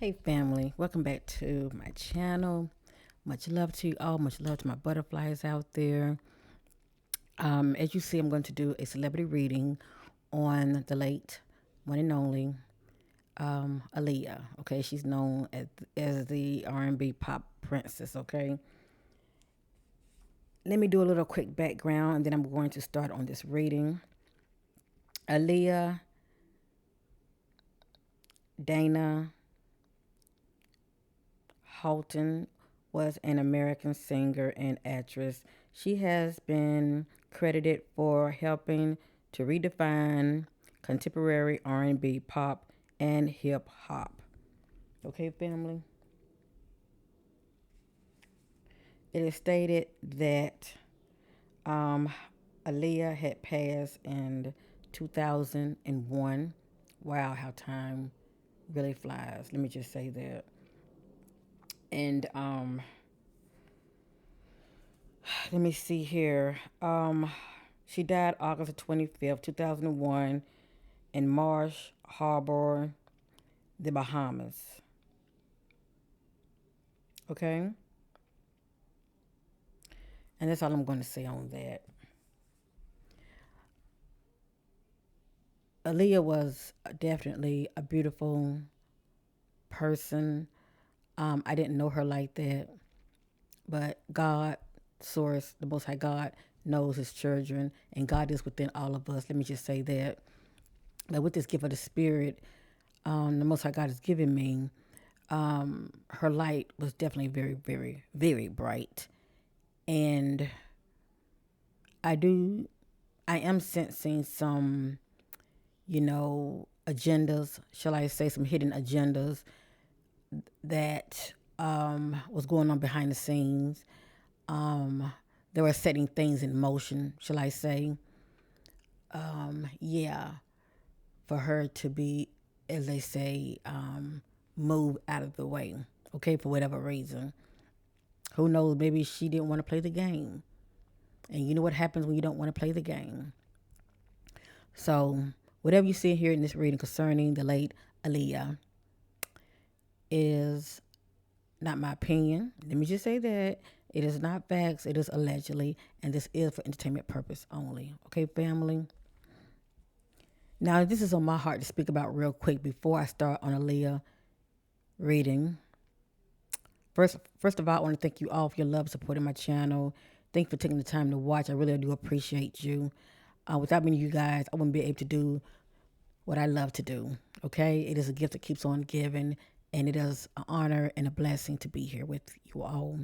Hey family, welcome back to my channel. Much love to you all, much love to my butterflies out there. As you see, I'm going to do a celebrity reading on the late one and only Aaliyah. Okay, she's known as the R&B pop princess. Okay, let me do a little quick background and then I'm going to start on this reading. Aaliyah Dana Haughton was an American singer and actress. She has been credited for helping to redefine contemporary R&B, pop, and hip hop. Okay, family. It is stated that um, Aaliyah had passed in 2001. Wow, how time really flies. Let me just say that. And let me see here. She died August 25th, 2001 in Marsh Harbor, the Bahamas. Okay? And that's all I'm going to say on that. Aaliyah was definitely a beautiful person. I didn't know her like that, but God, Source, the Most High God, knows His children, and God is within all of us. Let me just say that. But with this gift of the Spirit, the Most High God has given me, her light was definitely very, very, very bright. And I do, I am sensing some, agendas, shall I say, some hidden agendas that was going on behind the scenes. They were setting things in motion, shall I say. Yeah, for her to be, as they say, move out of the way, okay, for whatever reason. Who knows? Maybe she didn't want to play the game. And you know what happens when you don't want to play the game. So, whatever you see here in this reading concerning the late Aaliyah is not my opinion. Let me just say that. It is not facts, it is allegedly, and this is for entertainment purpose only. Okay, family? Now, this is on my heart to speak about real quick before I start on Aaliyah reading. First of all, I want to thank you all for your love, supporting my channel. Thank you for taking the time to watch. I really do appreciate you. Without me, you guys, I wouldn't be able to do what I love to do. Okay, it is a gift that keeps on giving, and it is an honor and a blessing to be here with you all.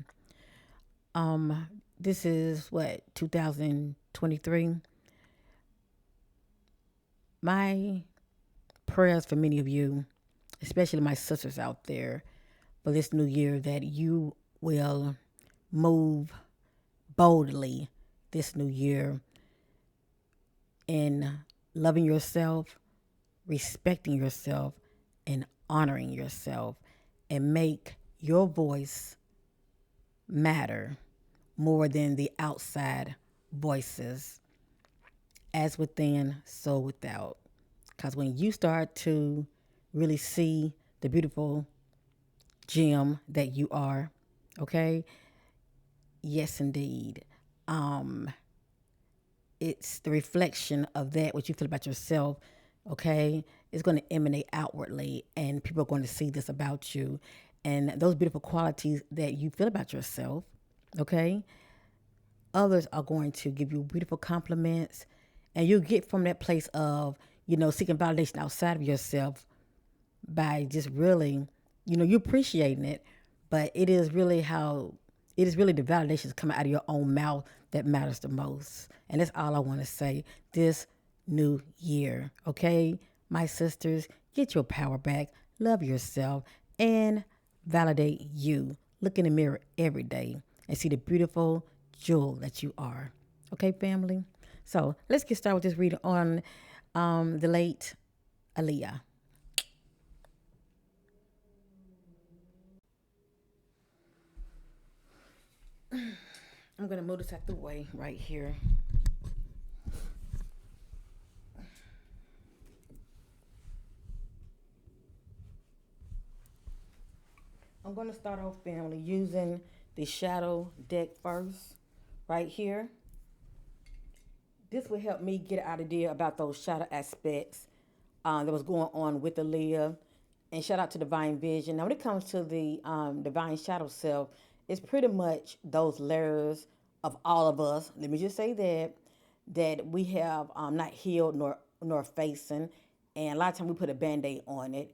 This is what 2023. My prayers for many of you, especially my sisters out there, for this new year, that you will move boldly this new year in loving yourself, respecting yourself, and honoring yourself, and make your voice matter more than the outside voices, as within, so without. Because when you start to really see the beautiful gem that you are, okay, yes, indeed. It's the reflection of that, what you feel about yourself, okay? It's going to emanate outwardly, and people are going to see this about you. And those beautiful qualities that you feel about yourself, okay? Others are going to give you beautiful compliments, and you'll get from that place of, seeking validation outside of yourself by just really, you appreciating it, but it is really the validations coming out of your own mouth that matters the most. And that's all I want to say this new year, okay? My sisters, get your power back, love yourself, and validate you. Look in the mirror every day and see the beautiful jewel that you are. Okay, family? So let's get started with this reading on the late Aaliyah. I'm going to move this out the way right here. I'm going to start off, family, using the shadow deck first, right here. This will help me get an idea about those shadow aspects that was going on with Aaliyah. And shout out to Divine Vision. Now, when it comes to the Divine Shadow Self, it's pretty much those layers of all of us. Let me just say that we have not healed nor facing, and a lot of times we put a band-aid on it.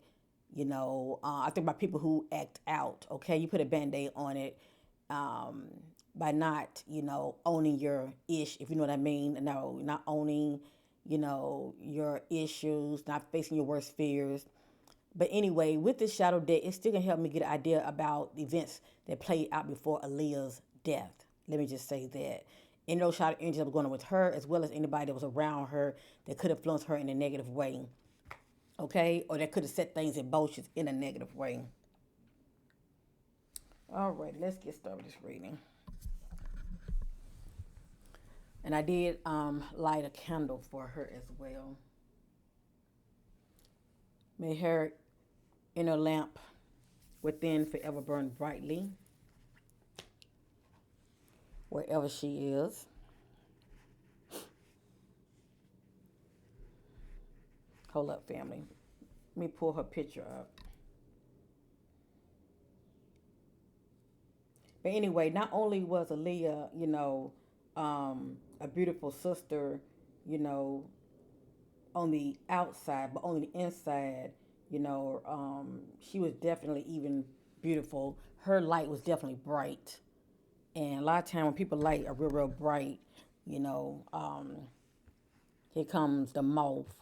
I think about people who act out. Okay, you put a band-aid on it um, by not, owning your ish, if you know what I mean. No, not owning, your issues, not facing your worst fears. But anyway, with this shadow deck, it's still gonna help me get an idea about the events that played out before Aaliyah's death. Let me just say that. And those shadow energies that were going on with her, as well as anybody that was around her that could influence her in a negative way. Okay? Or that could have set things in motion in a negative way. All right, let's get started with this reading. And I did light a candle for her as well. May her inner lamp within forever burn brightly wherever she is. Hold up, family. Let me pull her picture up. But anyway, not only was Aaliyah, a beautiful sister, you know, on the outside, but on the inside, she was definitely even beautiful. Her light was definitely bright. And a lot of time when people light are real, real bright, you know, um, here comes the moth.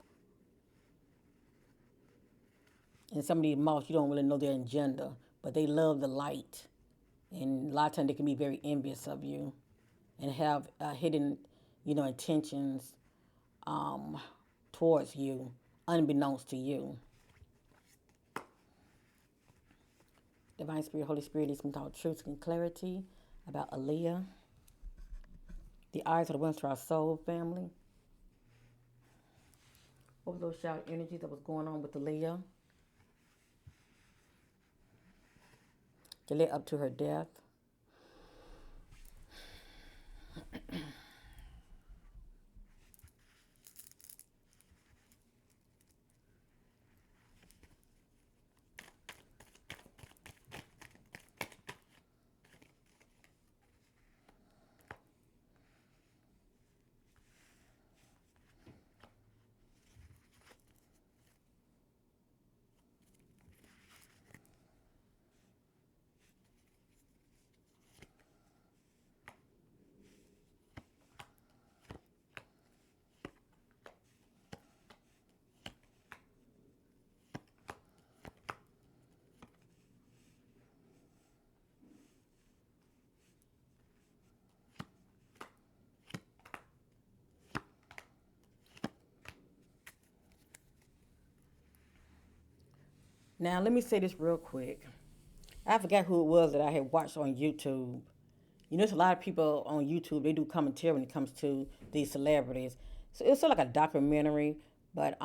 And some of these moths, you don't really know their agenda, but they love the light. And a lot of times they can be very envious of you and have hidden, intentions um, towards you, unbeknownst to you. Divine Spirit, Holy Spirit, leads me to all truth and clarity about Aaliyah. The eyes of the ones to our soul family. What was those shadow energies that was going on with Aaliyah? That led up to her death. Now, let me say this real quick. I forgot who it was that I had watched on YouTube. There's a lot of people on YouTube, they do commentary when it comes to these celebrities. So it was sort of like a documentary, but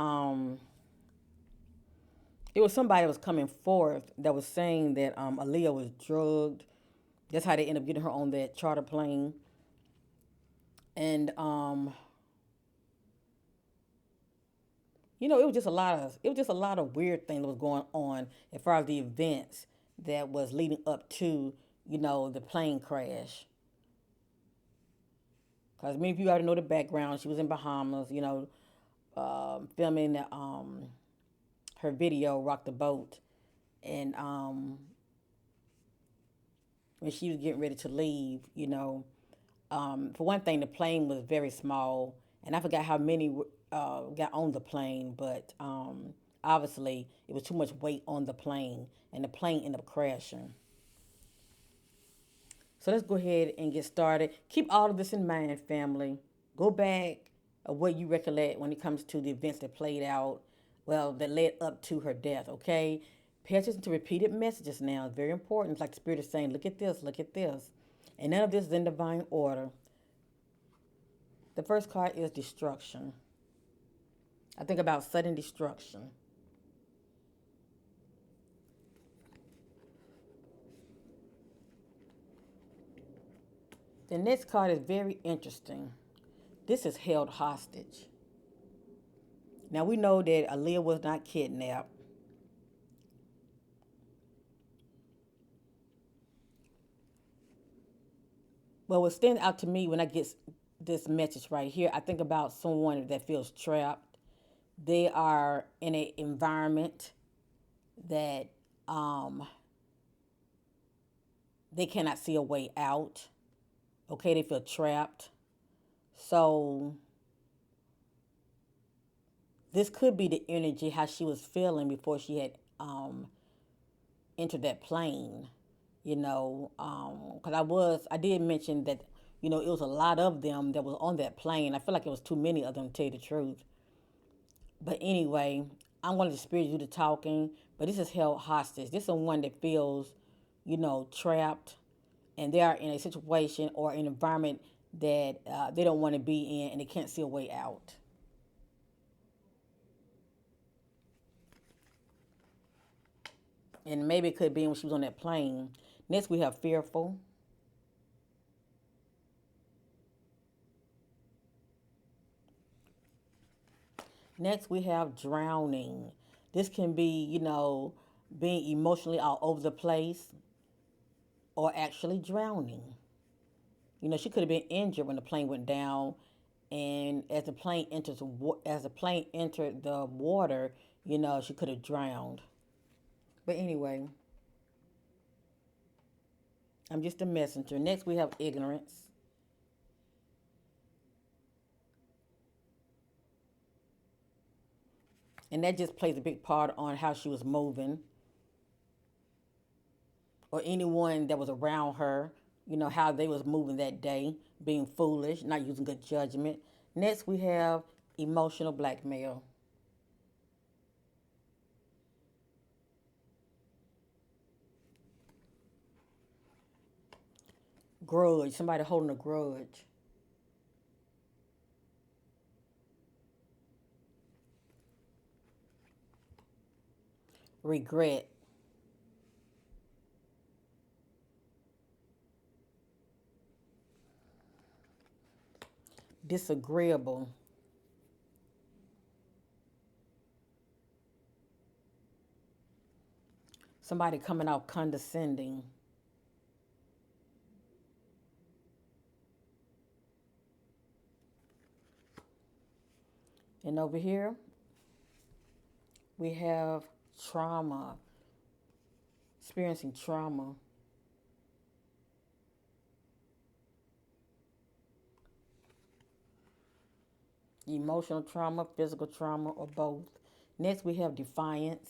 it was somebody that was coming forth that was saying that Aaliyah was drugged. That's how they ended up getting her on that charter plane. And it was just a lot of weird things that was going on as far as the events that was leading up to, the plane crash. Because many of you already know the background. She was in Bahamas, filming her video, Rock the Boat. And when she was getting ready to leave, for one thing, the plane was very small. And I forgot how many got on the plane, but obviously it was too much weight on the plane, and the plane ended up crashing. So let's go ahead and get started. Keep all of this in mind, family. Go back of what you recollect when it comes to the events that played out, well, that led up to her death, okay? Pay attention to repeated messages now. It's very important. It's like the Spirit is saying, look at this, look at this. And none of this is in divine order. The first card is destruction. I think about sudden destruction. The next card is very interesting. This is held hostage. Now we know that Aaliyah was not kidnapped. But what stands out to me when I get this message right here, I think about someone that feels trapped. They are in an environment that um, they cannot see a way out. Okay, they feel trapped. So this could be the energy how she was feeling before she had entered that plane. Because I did mention that it was a lot of them that was on that plane. I feel like it was too many of them, to tell you the truth. But anyway, I'm going to spirit you to talking, but this is held hostage. This is one that feels, trapped, and they are in a situation or an environment that they don't want to be in, and they can't see a way out. And maybe it could be when she was on that plane. Next, we have fearful. Next, we have drowning. This can be, being emotionally all over the place or actually drowning. She could have been injured when the plane went down, and as the plane entered the water, she could have drowned. But anyway, I'm just a messenger. Next, we have ignorance. And that just plays a big part on how she was moving, or anyone that was around her, how they was moving that day, being foolish, not using good judgment. Next, we have emotional blackmail. Grudge, somebody holding a grudge. Regret. Disagreeable. Somebody coming out condescending. And over here, we have trauma, experiencing trauma. Emotional trauma, physical trauma, or both. Next, we have defiance.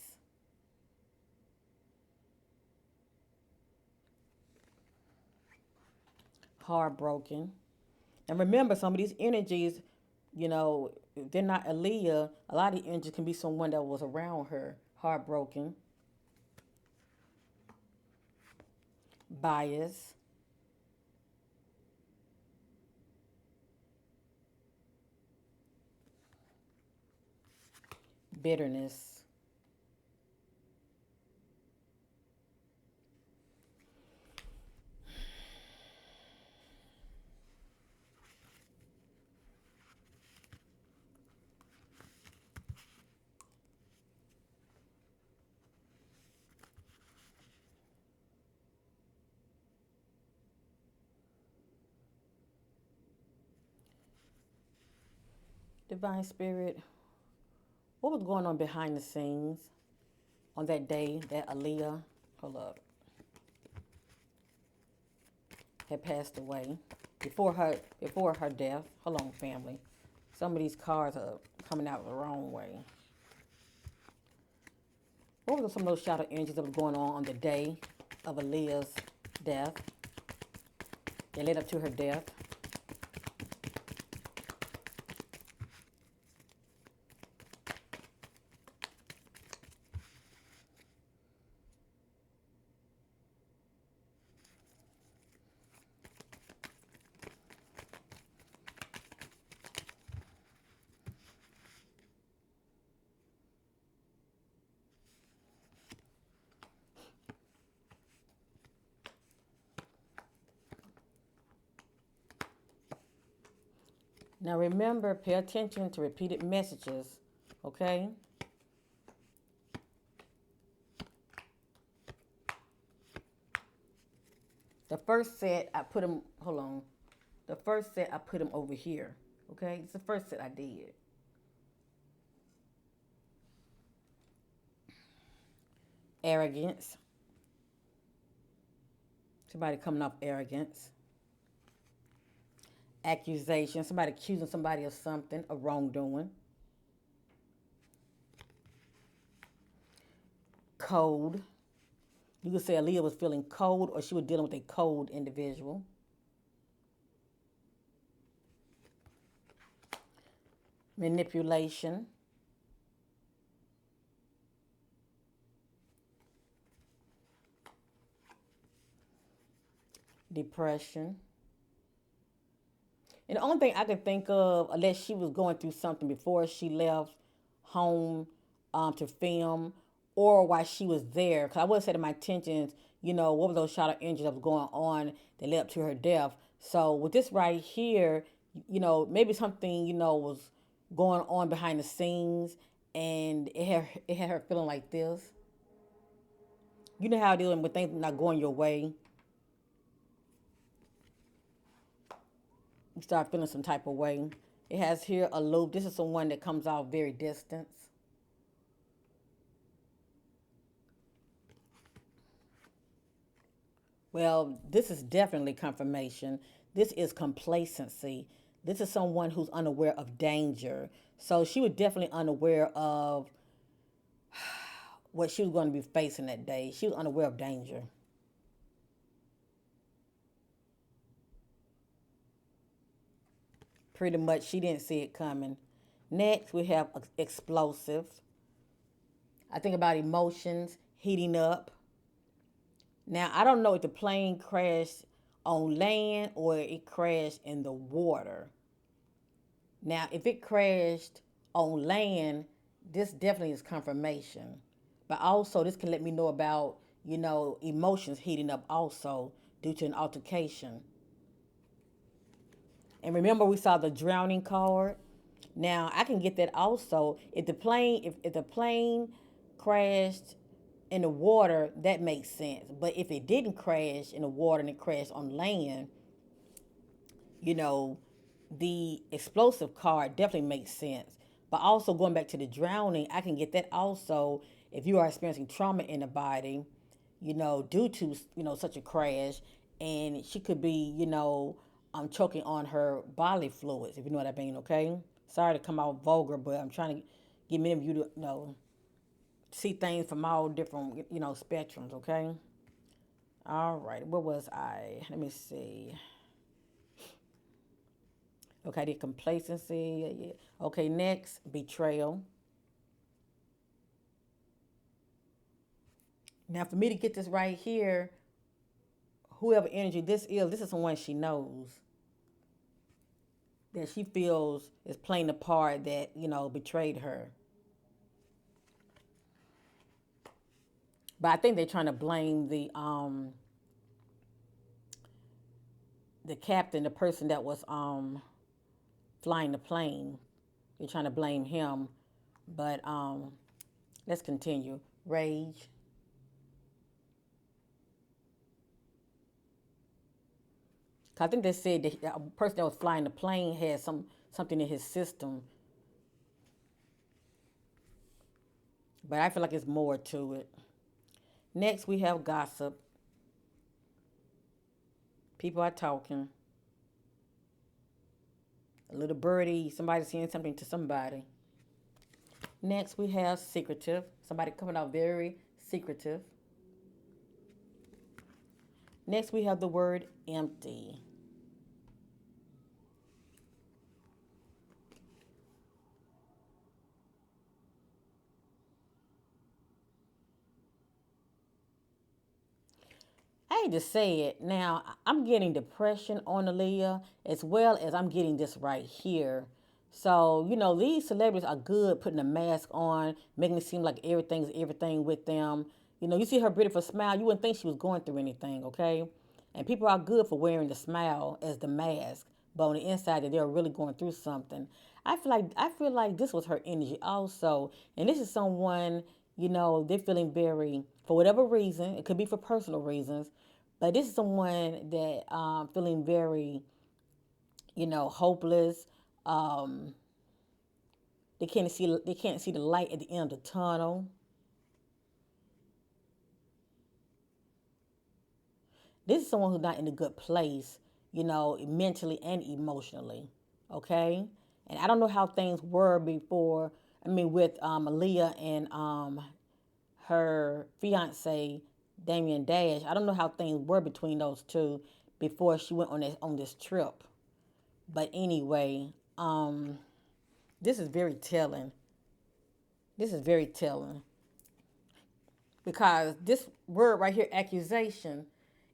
Heartbroken. And remember, some of these energies, if they're not Aaliyah, a lot of the energies can be someone that was around her. Heartbroken. Bias. Bitterness. Divine Spirit, what was going on behind the scenes on that day that Aaliyah, hold up, had passed away before her death? Hold on, family. Some of these cards are coming out the wrong way. What were some of those shadow energies that was going on the day of Aaliyah's death? That led up to her death. Now remember, pay attention to repeated messages, okay? The first set, I put them, hold on. The first set, I put them over here, okay? It's the first set I did. Arrogance. Somebody coming off arrogance. Accusation. Somebody accusing somebody of something, of wrongdoing. Cold. You could say Aaliyah was feeling cold, or she was dealing with a cold individual. Manipulation. Depression. And the only thing I could think of, unless she was going through something before she left home to film, or while she was there, because I would say to my intentions, what were those shot of injuries that was going on that led up to her death. So with this right here, maybe something, was going on behind the scenes, and it had her feeling like this. You know how it is when things not going your way. You start feeling some type of way. It has here a loop. This is the one that comes out very distant. Well, this is definitely confirmation. This is complacency. This is someone who's unaware of danger. So she was definitely unaware of what she was going to be facing that day. She was unaware of danger. Pretty much, she didn't see it coming. Next, we have explosive. I think about emotions heating up. Now, I don't know if the plane crashed on land or it crashed in the water. Now, if it crashed on land, this definitely is confirmation. But also, this can let me know about, emotions heating up also due to an altercation. And remember, we saw the drowning card. Now, I can get that also. If the plane crashed in the water, that makes sense. But if it didn't crash in the water and it crashed on land, you know, the explosive card definitely makes sense. But also going back to the drowning, I can get that also if you are experiencing trauma in the body, due to, such a crash. And she could be, choking on her bodily fluids, if you know what I mean, okay? Sorry to come out vulgar, but I'm trying to get many of you to, see things from all different, spectrums, okay? All right, where was I? Let me see. Okay, the complacency. Yeah. Okay, next, betrayal. Now, for me to get this right here, whoever energy this is someone she knows that she feels is playing the part that, betrayed her. But I think they're trying to blame the captain, the person that was flying the plane. They're trying to blame him. But let's continue. Rage. I think they said that a person that was flying the plane had something in his system. But I feel like it's more to it. Next, we have gossip. People are talking. A little birdie, somebody saying something to somebody. Next, we have secretive. Somebody coming out very secretive. Next, we have the word empty. I hate to say it. Now, I'm getting depression on Aaliyah as well as I'm getting this right here. So, these celebrities are good putting a mask on, making it seem like everything's everything with them. You see her beautiful smile, you wouldn't think she was going through anything, okay? And people are good for wearing the smile as the mask. but on the inside that they're really going through something. I feel like this was her energy also, and this is someone, they're feeling very, for whatever reason. It could be for personal reasons, but this is someone that feeling very, hopeless. Um, they can't see the light at the end of the tunnel. This is someone who's not in a good place, mentally and emotionally. Okay? And I don't know how things were before. I mean, with Aaliyah and her fiance, Damon Dash. I don't know how things were between those two before she went on this trip. But anyway, this is very telling. This is very telling because this word right here, accusation,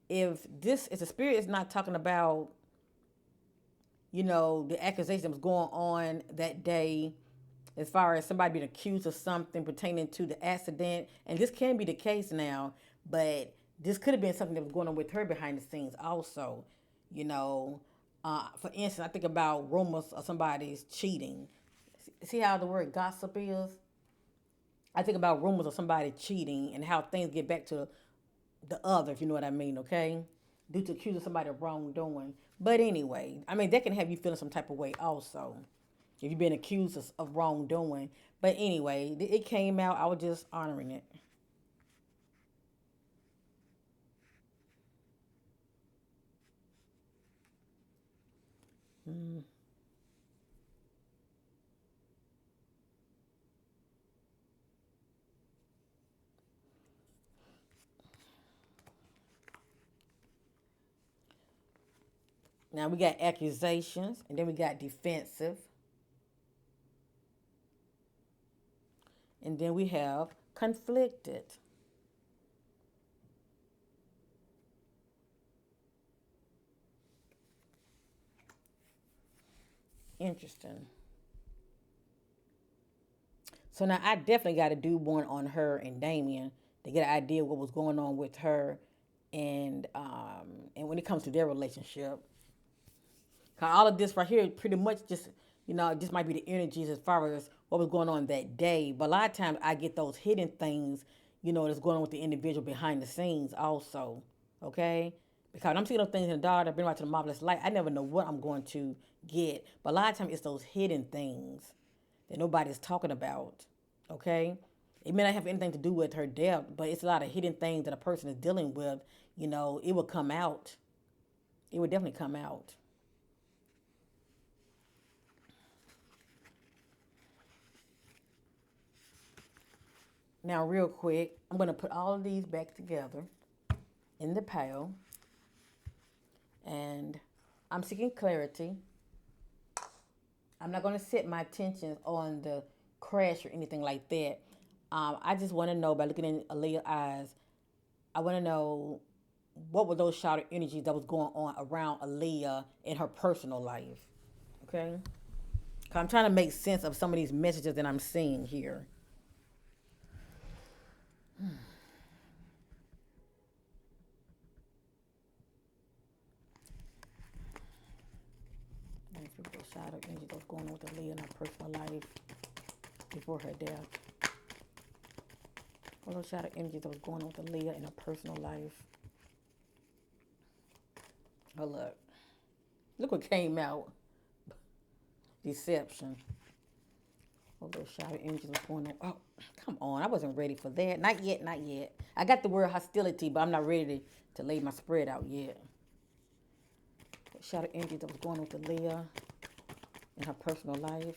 if the spirit is not talking about, the accusation that was going on that day, as far as somebody being accused of something pertaining to the accident, and this can be the case now, but this could have been something that was going on with her behind the scenes also, you know. For instance, I think about rumors of somebody's cheating. See how the word gossip is? I think about rumors of somebody cheating and how things get back to the other, if you know what I mean, okay? Due to accusing somebody of wrongdoing. But anyway, I mean, that can have you feeling some type of way also. If you've been accused of wrongdoing. But anyway, it came out. I was just honoring it. Mm. Now we got accusations, and then we got defensive, and then we have conflicted. Interesting. So now I definitely got to do one on her and Damien to get an idea of what was going on with her, and when it comes to their relationship. 'Cause all of this right here pretty much just, just might be the energies as far as what was going on that day. But a lot of times I get those hidden things, that's going on with the individual behind the scenes also. Okay? Because I'm seeing those things in the dark, I've been right to the marvelous light. I never know what I'm going to get. But a lot of times it's those hidden things that nobody's talking about. Okay? It may not have anything to do with her death, but it's a lot of hidden things that a person is dealing with. It will come out. It would definitely come out. Now, real quick, I'm going to put all of these back together in the pile. And I'm seeking clarity. I'm not going to set my attention on the crash or anything like that. I just want to know, by looking in Aaliyah's eyes, I want to know what were those shouted energies that was going on around Aaliyah in her personal life. Okay? 'Cause I'm trying to make sense of some of these messages that I'm seeing here. Let's look at the shouted energies that was going on with Aaliyah in her personal life before her death. All those shadow energies that was going on with Aaliyah in her personal life. Oh, look. Look what came out. Deception. All those shadow energies was going on. Oh, come on. I wasn't ready for that. Not yet, not yet. I got the word hostility, but I'm not ready to lay my spread out yet. The shadow energies that was going on with Aaliyah in her personal life.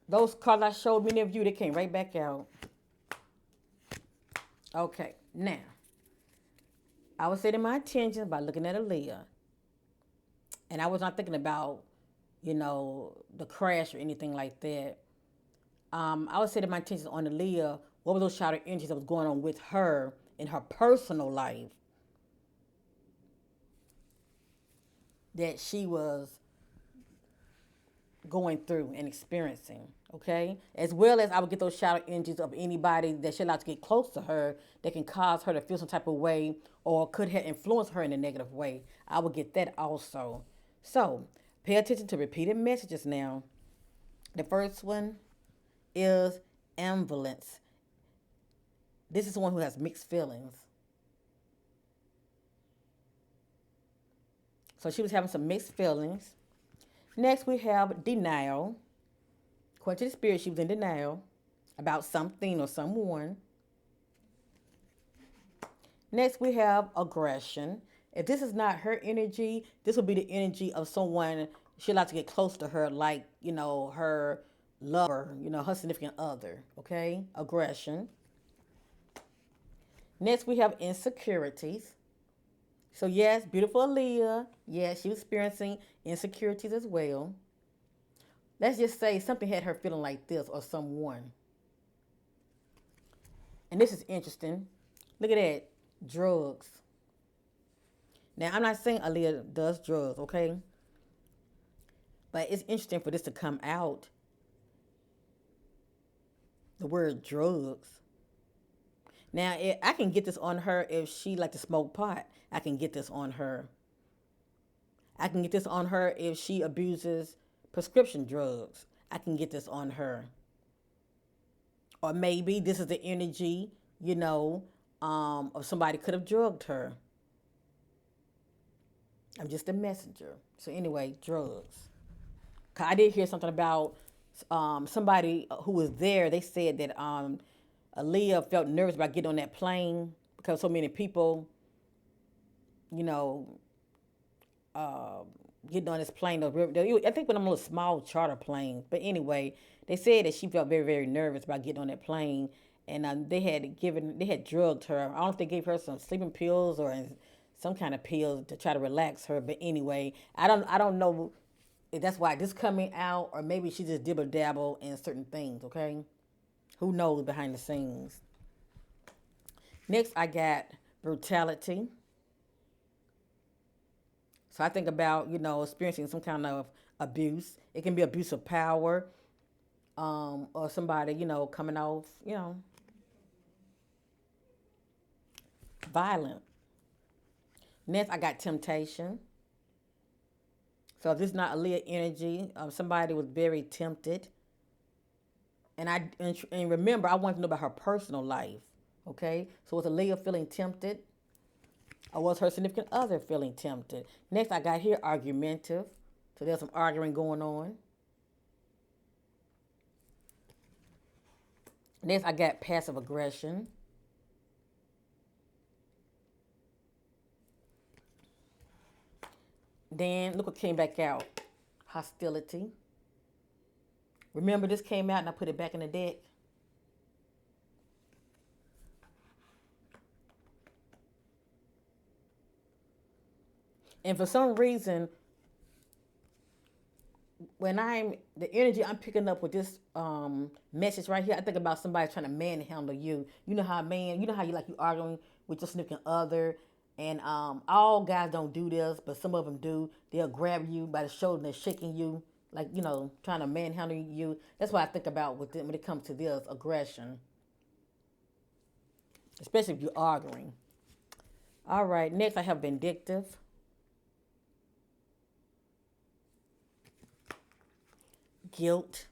Those cards I showed many of you, they came right back out. Okay, now I was setting my intentions by looking at Aaliyah. And I was not thinking about, the crash or anything like that. I was setting my intentions on Aaliyah. What were those shadow energies that was going on with her in her personal life that she was going through and experiencing, okay? As well as I would get those shadow energies of anybody that she allowed to get close to her that can cause her to feel some type of way or could have influenced her in a negative way. I would get that also. So pay attention to repeated messages now. The first one is ambivalence. This is someone who has mixed feelings. So she was having some mixed feelings. Next, we have denial. According to the spirit, she was in denial about something or someone. Next, we have aggression. If this is not her energy, this would be the energy of someone she likes to get close to her, like, her lover, her significant other, okay? Aggression. Next, we have insecurities. So, yes, beautiful Aaliyah. Yes, she was experiencing insecurities as well. Let's just say something had her feeling like this or someone. And this is interesting. Look at that. Drugs. Now, I'm not saying Aaliyah does drugs, okay? But it's interesting for this to come out. The word drugs. Now, I can get this on her if she like to smoke pot. I can get this on her. I can get this on her if she abuses prescription drugs. I can get this on her. Or maybe this is the energy, of somebody could have drugged her. I'm just a messenger. So anyway, drugs. I did hear something about somebody who was there. They said that Aaliyah felt nervous about getting on that plane because so many people, you know, getting on this plane. I think when I'm a little small charter plane. But anyway, they said that she felt very, very nervous about getting on that plane, and they had drugged her. I don't know if they gave her some sleeping pills or some kind of pills to try to relax her. But anyway, I don't know if that's why this coming out, or maybe she just dibble dabble in certain things. Okay, who knows behind the scenes. Next, I got brutality. So I think about, experiencing some kind of abuse. It can be abuse of power, or somebody, coming off, violent. Next, I got temptation. So if this is not Aaliyah energy, somebody was very tempted. And remember, I want to know about her personal life. Okay, so was Aaliyah feeling tempted? Or was her significant other feeling tempted? Next, I got here argumentative. So there's some arguing going on. Next, I got passive aggression. Then, look what came back out. Hostility. Remember, this came out and I put it back in the deck. And for some reason, the energy I'm picking up with this message right here, I think about somebody trying to manhandle you. You know how you arguing with your significant other, and all guys don't do this, but some of them do. They'll grab you by the shoulder and they're shaking you, like, trying to manhandle you. That's what I think about with them when it comes to this aggression, especially if you're arguing. All right, next I have vindictive. Guilt.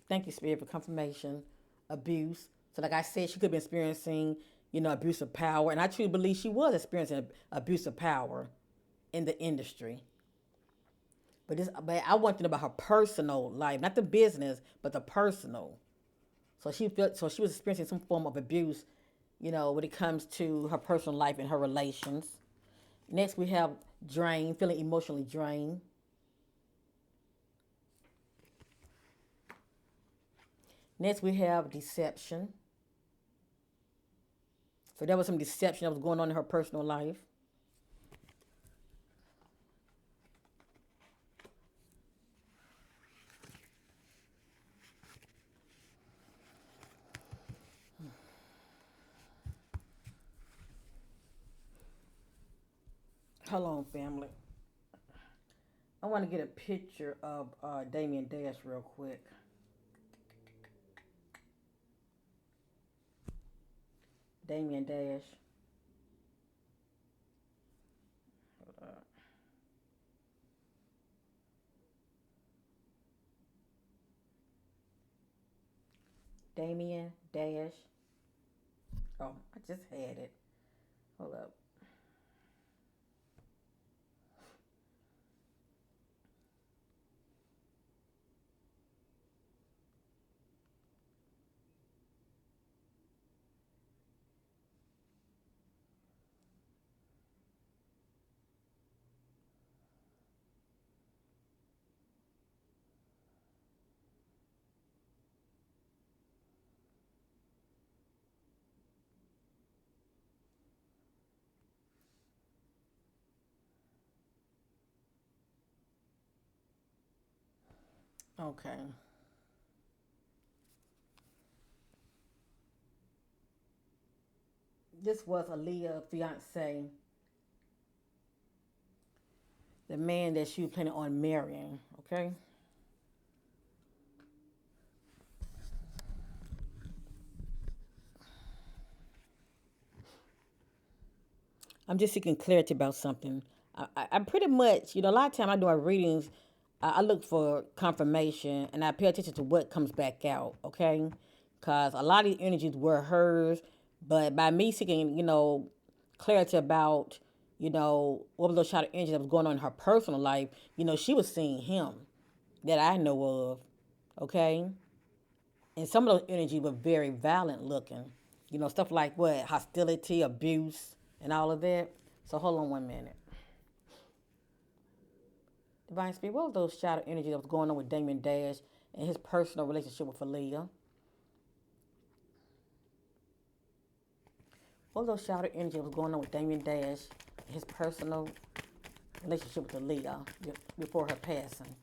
Thank you, Spirit, for confirmation. Abuse. So like I said, she could have been experiencing, abuse of power. And I truly believe she was experiencing abuse of power in the industry. But I want to know about her personal life, not the business, but the personal. So she was experiencing some form of abuse, when it comes to her personal life and her relations. Next, we have drained, feeling emotionally drained. Next, we have deception. So there was some deception that was going on in her personal life. Hold on, family. I want to get a picture of Damon Dash real quick. Damon Dash. Hold up. Damien Dash. Oh, I just had it. Hold up. Okay. This was Aaliyah's fiance, the man that she was planning on marrying. Okay. I'm just seeking clarity about something. I pretty much, a lot of time I do our readings, I look for confirmation and I pay attention to what comes back out, okay? Because a lot of these energies were hers, but by me seeking, clarity about, what was those shadow energy that was going on in her personal life, she was seeing him that I know of, okay? And some of those energies were very violent looking, stuff like what? Hostility, abuse, and all of that. So hold on 1 minute. Divine Spirit, what was those shadow energy that was going on with Damon Dash and his personal relationship with Aaliyah? What was those shadow energy that was going on with Damon Dash and his personal relationship with Aaliyah before her passing?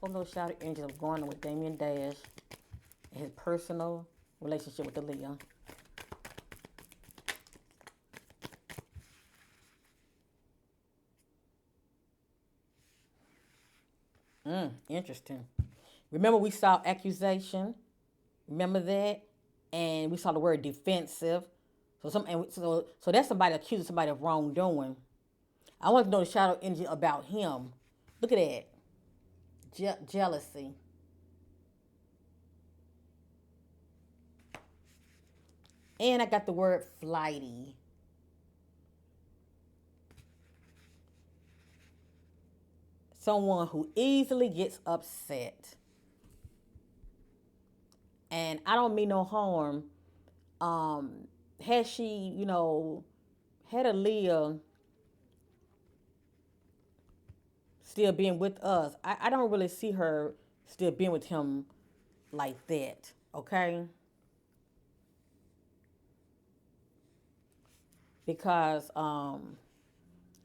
What was those shadow energy that was going on with Damon Dash and his personal relationship with Aaliyah? Interesting. Remember we saw accusation. Remember that, and we saw the word defensive. So that's somebody accusing somebody of wrongdoing. I want to know the shadow energy about him. Look at that, jealousy. And I got the word flighty. Someone who easily gets upset. And I don't mean no harm. Had she, had Aaliyah still being with us, I don't really see her still being with him like that. Okay? Because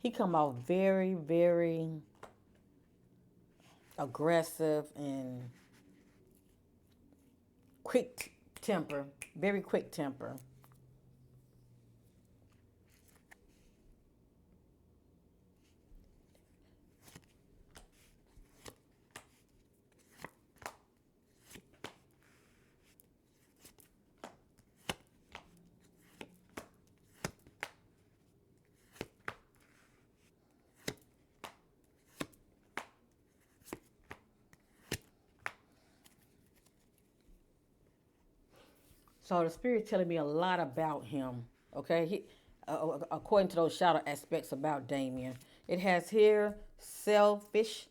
he come off very, very aggressive and quick temper, very quick temper. So the spirit telling me a lot about him. Okay, according to those shadow aspects about Damien, it has here selfishness,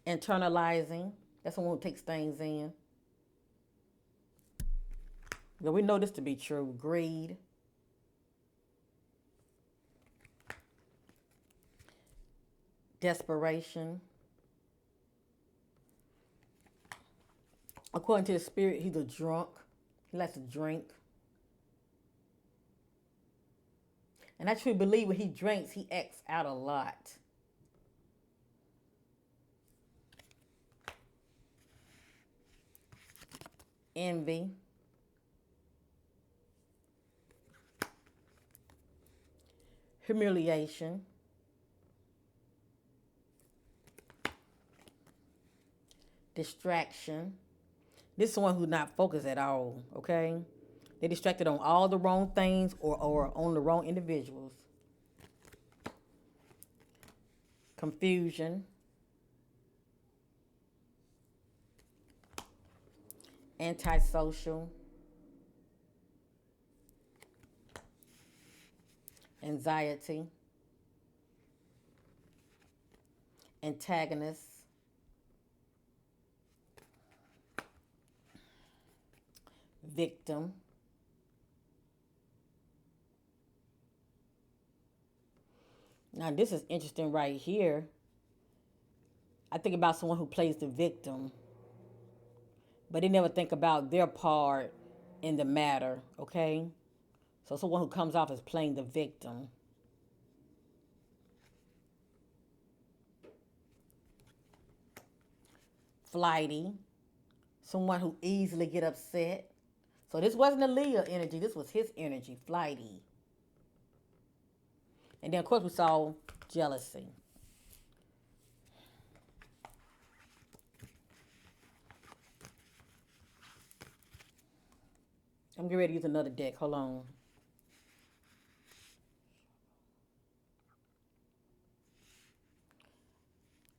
internalizing. That's someone who takes things in. But we know this to be true. Greed, desperation. According to the spirit, he's a drunk. He likes to drink. And I truly believe when he drinks, he acts out a lot. Envy, humiliation, distraction. This is someone who's not focused at all, okay? They're distracted on all the wrong things or on the wrong individuals. Confusion, antisocial, anxiety, antagonist, victim. Now, this is interesting right here. I think about someone who plays the victim, but they never think about their part in the matter, okay? So, someone who comes off as playing the victim. Flighty, someone who easily get upset. So, this wasn't Aaliyah energy, this was his energy, flighty. And then, of course, we saw jealousy. I'm getting ready to use another deck. Hold on.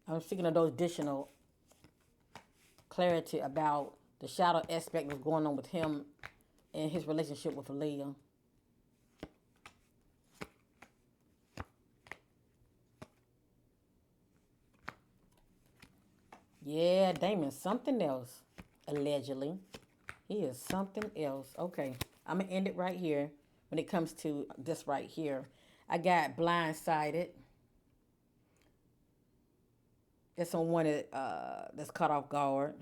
I'm speaking of those additional clarity about the shadow aspect that's going on with him and his relationship with Aaliyah. Yeah, Damon's something else, allegedly. He is something else. Okay, I'm going to end it right here when it comes to this right here. I got blindsided. That's someone that's caught off guard.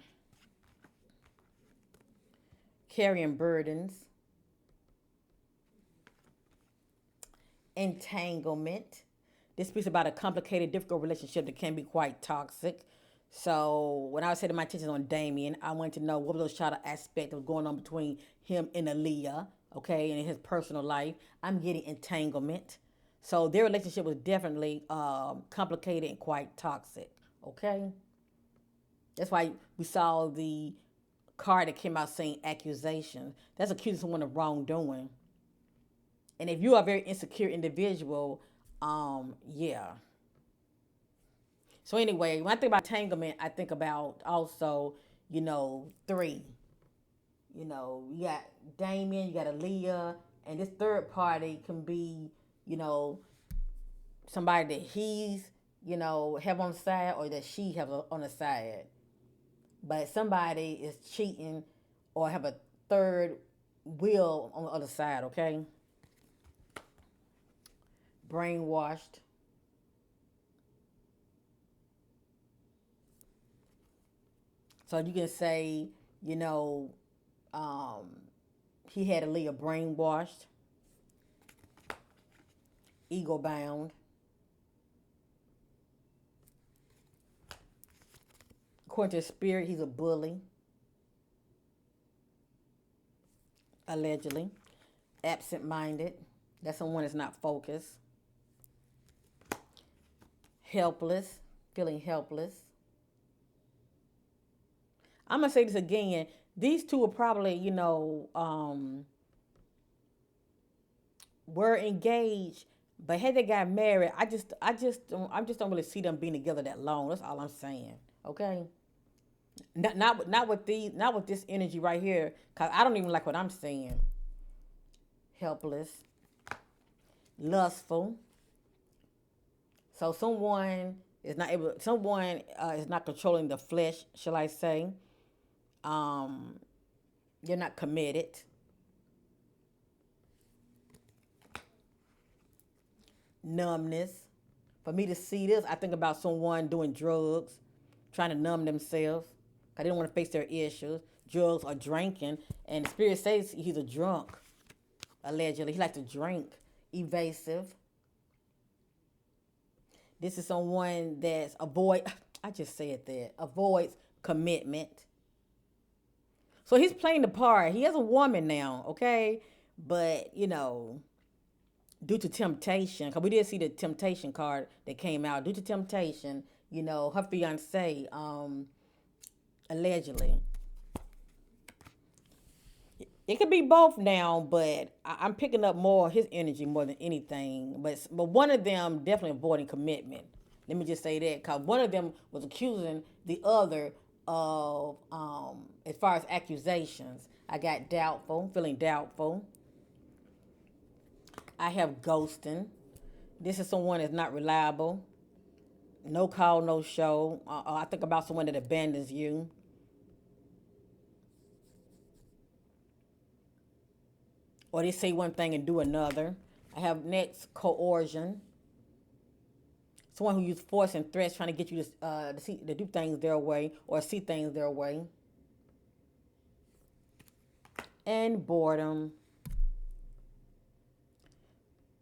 Carrying burdens. Entanglement. This speaks about a complicated, difficult relationship that can be quite toxic. So when I was setting my attention on Damien, I wanted to know what were those shadow aspects that was going on between him and Aaliyah, okay, and in his personal life. I'm getting entanglement. So their relationship was definitely complicated and quite toxic, okay? That's why we saw the card that came out saying accusation. That's accusing someone of wrongdoing. And if you are a very insecure individual, yeah. So anyway, when I think about entanglement, I think about also, three. You got Damien, you got Aaliyah, and this third party can be, you know, somebody that he's, have on the side or that she have on the side. But somebody is cheating or have a third wheel on the other side, okay? Brainwashed. So you can say, you know, um, he had Aaliyah brainwashed, ego bound. According to the spirit, he's a bully, allegedly. Absent minded. That's someone that's not focused. Helpless, feeling helpless. I'm going to say this again. These two are probably, were engaged, but had they got married, I just don't really see them being together that long. That's all I'm saying. Okay. Not with this energy right here, cause I don't even like what I'm saying. Helpless, lustful. So someone is not controlling the flesh, shall I say? Um, they're not committed. numbness. For me to see this, I think about someone doing drugs, trying to numb themselves because they don't want to face their issues. Drugs or drinking. And the spirit says he's a drunk, allegedly. He likes to drink. Evasive. This is someone that's I just said that, avoids commitment. So he's playing the part. He has a woman now, okay? But, due to temptation, because we did see the temptation card that came out. Due to temptation, her fiance, allegedly. It could be both now, but I'm picking up more his energy more than anything. But one of them definitely avoiding commitment. Let me just say that, because one of them was accusing the other of, as far as accusations. I got doubtful, feeling doubtful. I have ghosting. This is someone that's not reliable. No call, no show. I think about someone that abandons you. Or they say one thing and do another. I have next coercion. Someone who uses force and threats trying to get you to do things their way or see things their way. And boredom.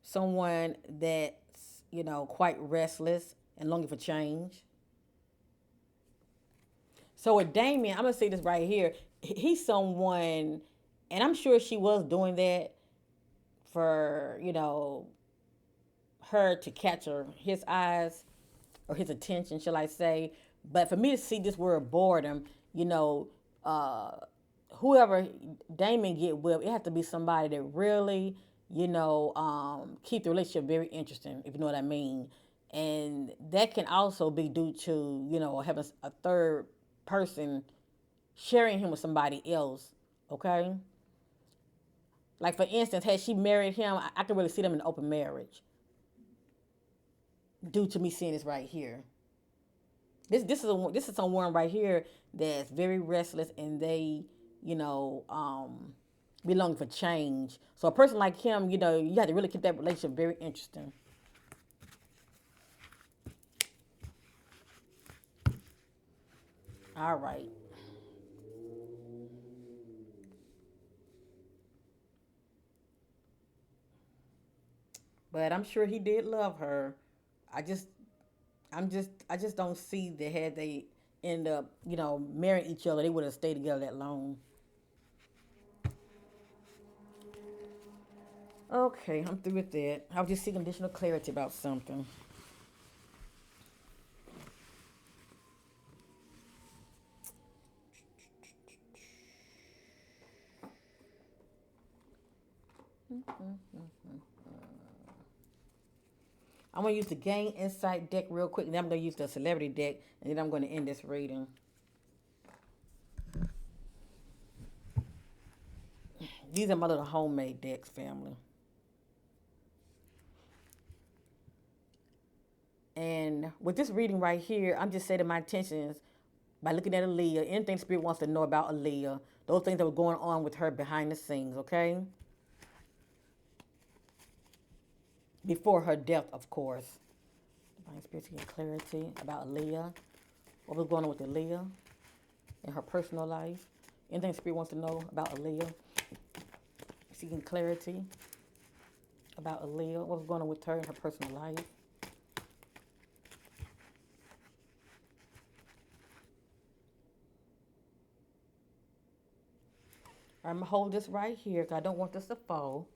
Someone that's, quite restless and longing for change. So with Damien, I'm going to say this right here. He's someone, and I'm sure she was doing that for, her to catch his eyes or his attention, shall I say. But for me to see this word boredom, whoever Damon get with, it has to be somebody that really, keep the relationship very interesting, if you know what I mean. And that can also be due to, having a third person sharing him with somebody else, okay? Like, for instance, had she married him, I could really see them in an open marriage due to me seeing this right here. This is someone right here that's very restless, and they, be longing for change. So a person like him, you have to really keep that relationship very interesting. All right. But I'm sure he did love her. I just I just don't see that had they end up, marrying each other, they would have stayed together that long. Okay, I'm through with that. I was just seeking additional clarity about something. I'm going to use the Gain Insight deck real quick, and then I'm going to use the Celebrity deck, and then I'm going to end this reading. These are my little homemade decks, family. And with this reading right here, I'm just setting my intentions by looking at Aaliyah. Anything Spirit wants to know about Aaliyah, those things that were going on with her behind the scenes, okay? Before her death, of course. Divine Spirit seeking clarity about Aaliyah. What was going on with Aaliyah in her personal life. Anything Spirit wants to know about Aaliyah. Seeking clarity about Aaliyah. What was going on with her in her personal life. I'm going to hold this right here because I don't want this to fall.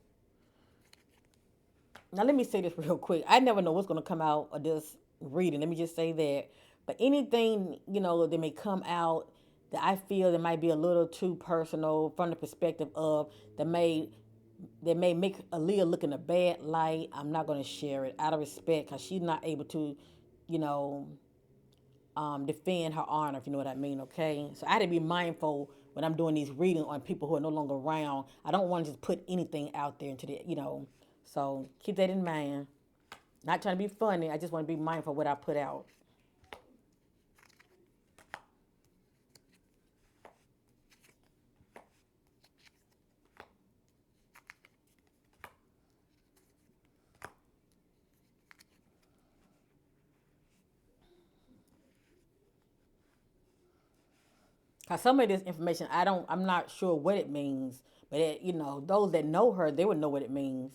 Now, let me say this real quick. I never know what's going to come out of this reading. Let me just say that. But anything, that may come out that I feel that might be a little too personal from the perspective of that may make Aaliyah look in a bad light, I'm not going to share it out of respect because she's not able to, you know, defend her honor, if you know what I mean, okay? So I had to be mindful when I'm doing these readings on people who are no longer around. I don't want to just put anything out there into the. So keep that in mind. Not trying to be funny. I just want to be mindful of what I put out. Cause some of this information, I'm not sure what it means, but those that know her, they would know what it means.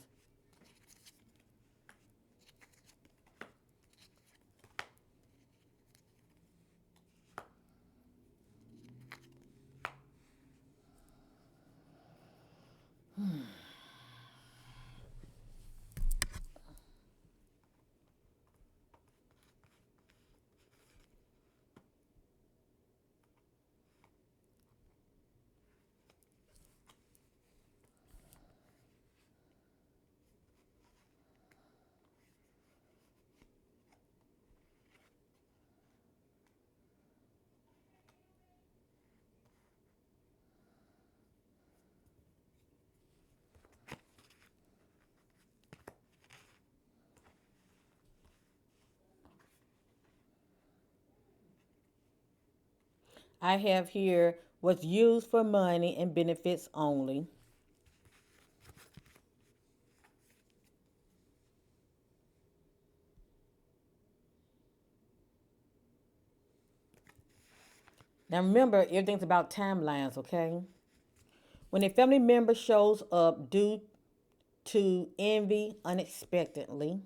I have here was used for money and benefits only. Now remember, everything's about timelines, okay? When a family member shows up due to envy unexpectedly,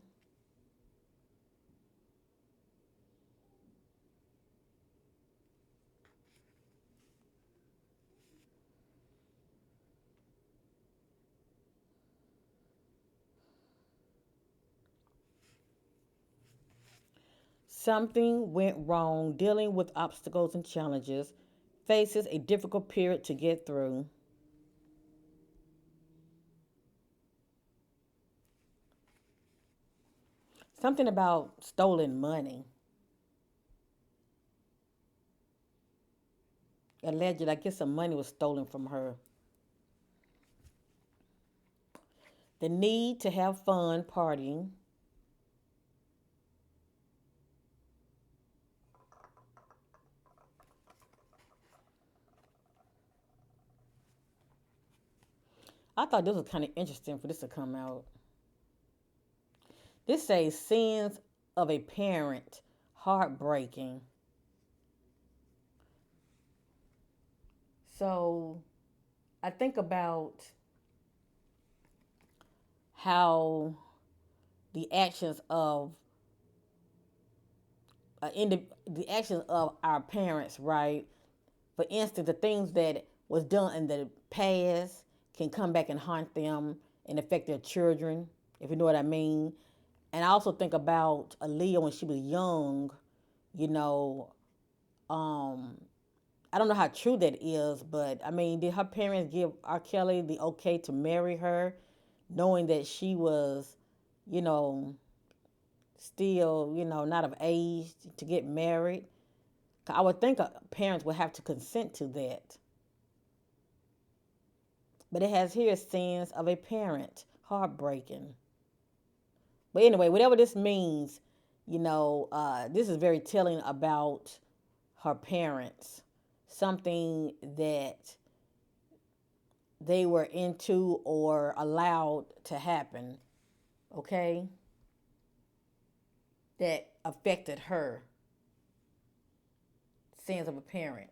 something went wrong dealing with obstacles and challenges, faces a difficult period to get through. Something about stolen money. Allegedly, I guess some money was stolen from her. The need to have fun partying. I thought this was kind of interesting for this to come out. This says sins of a parent, heartbreaking. So I think about how the actions of the actions of our parents, right? For instance, the things that was done in the past can come back and haunt them and affect their children, if you know what I mean. And I also think about Aaliyah when she was young, you know, um, I don't know how true that is, but I mean, did her parents give R. Kelly the okay to marry her, knowing that she was, you know, still, not of age to get married? I would think parents would have to consent to that. But it has here sins of a parent, heartbreaking. But anyway, whatever this means, this is very telling about her parents, something that they were into or allowed to happen, okay, that affected her, sins of a parent.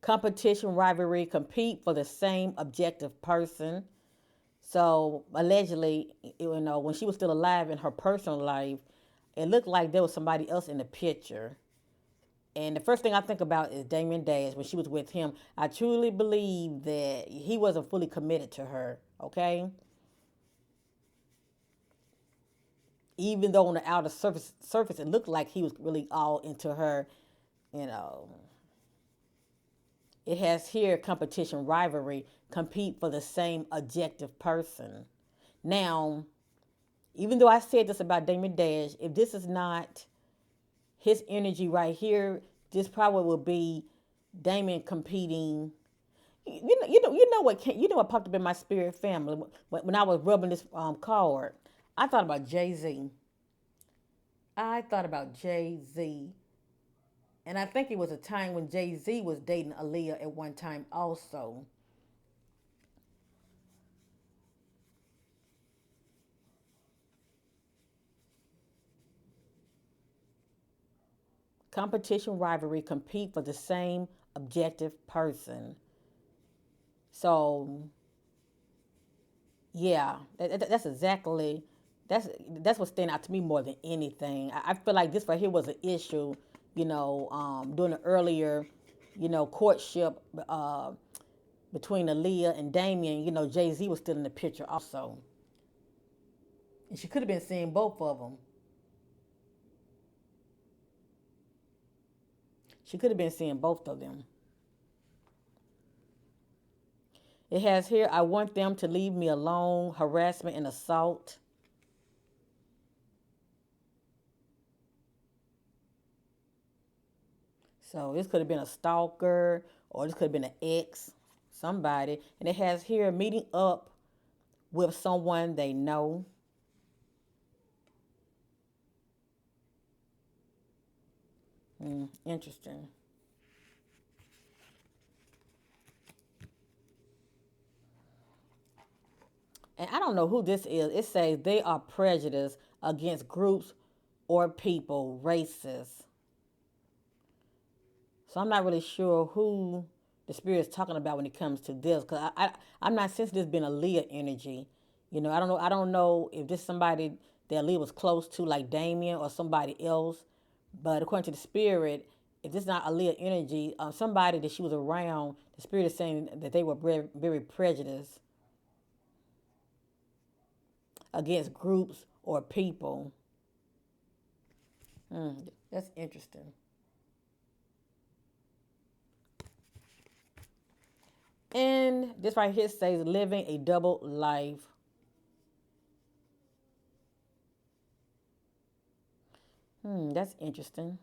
Competition, rivalry, compete for the same objective person. So allegedly, when she was still alive in her personal life, it looked like there was somebody else in the picture. And the first thing I think about is Damon Dash when she was with him. I truly believe that he wasn't fully committed to her. Okay, even though on the outer surface it looked like he was really all into her. You know, it has here competition, rivalry, compete for the same objective person. Now, even though I said this about Damon Dash, if this is not his energy right here, this probably will be Damon competing. You know what popped up in my spirit family when I was rubbing this card. I thought about Jay Z. I thought about Jay Z, and I think it was a time when Jay Z was dating Aaliyah at one time also. Competition, rivalry, compete for the same objective person. So yeah, that's exactly that's what stand out to me more than anything. I feel like this right here was an issue, during the earlier, courtship between Aaliyah and Damien. Jay-Z was still in the picture also, and she could have been seeing both of them. She could have been seeing both of them. It has here, I want them to leave me alone, harassment and assault. So this could have been a stalker, or this could have been an ex, somebody. And it has here meeting up with someone they know. Interesting. And I don't know who this is. It says they are prejudiced against groups or people, racist. So I'm not really sure who the spirit is talking about when it comes to this, because I'm not sensing this being a Leah energy. I don't know. I don't know if this is somebody that Leah was close to, like Damien or somebody else. But according to the spirit, if this is not a Leah energy, somebody that she was around, the spirit is saying that they were very, very prejudiced against groups or people. That's interesting. And this right here says living a double life. That's interesting.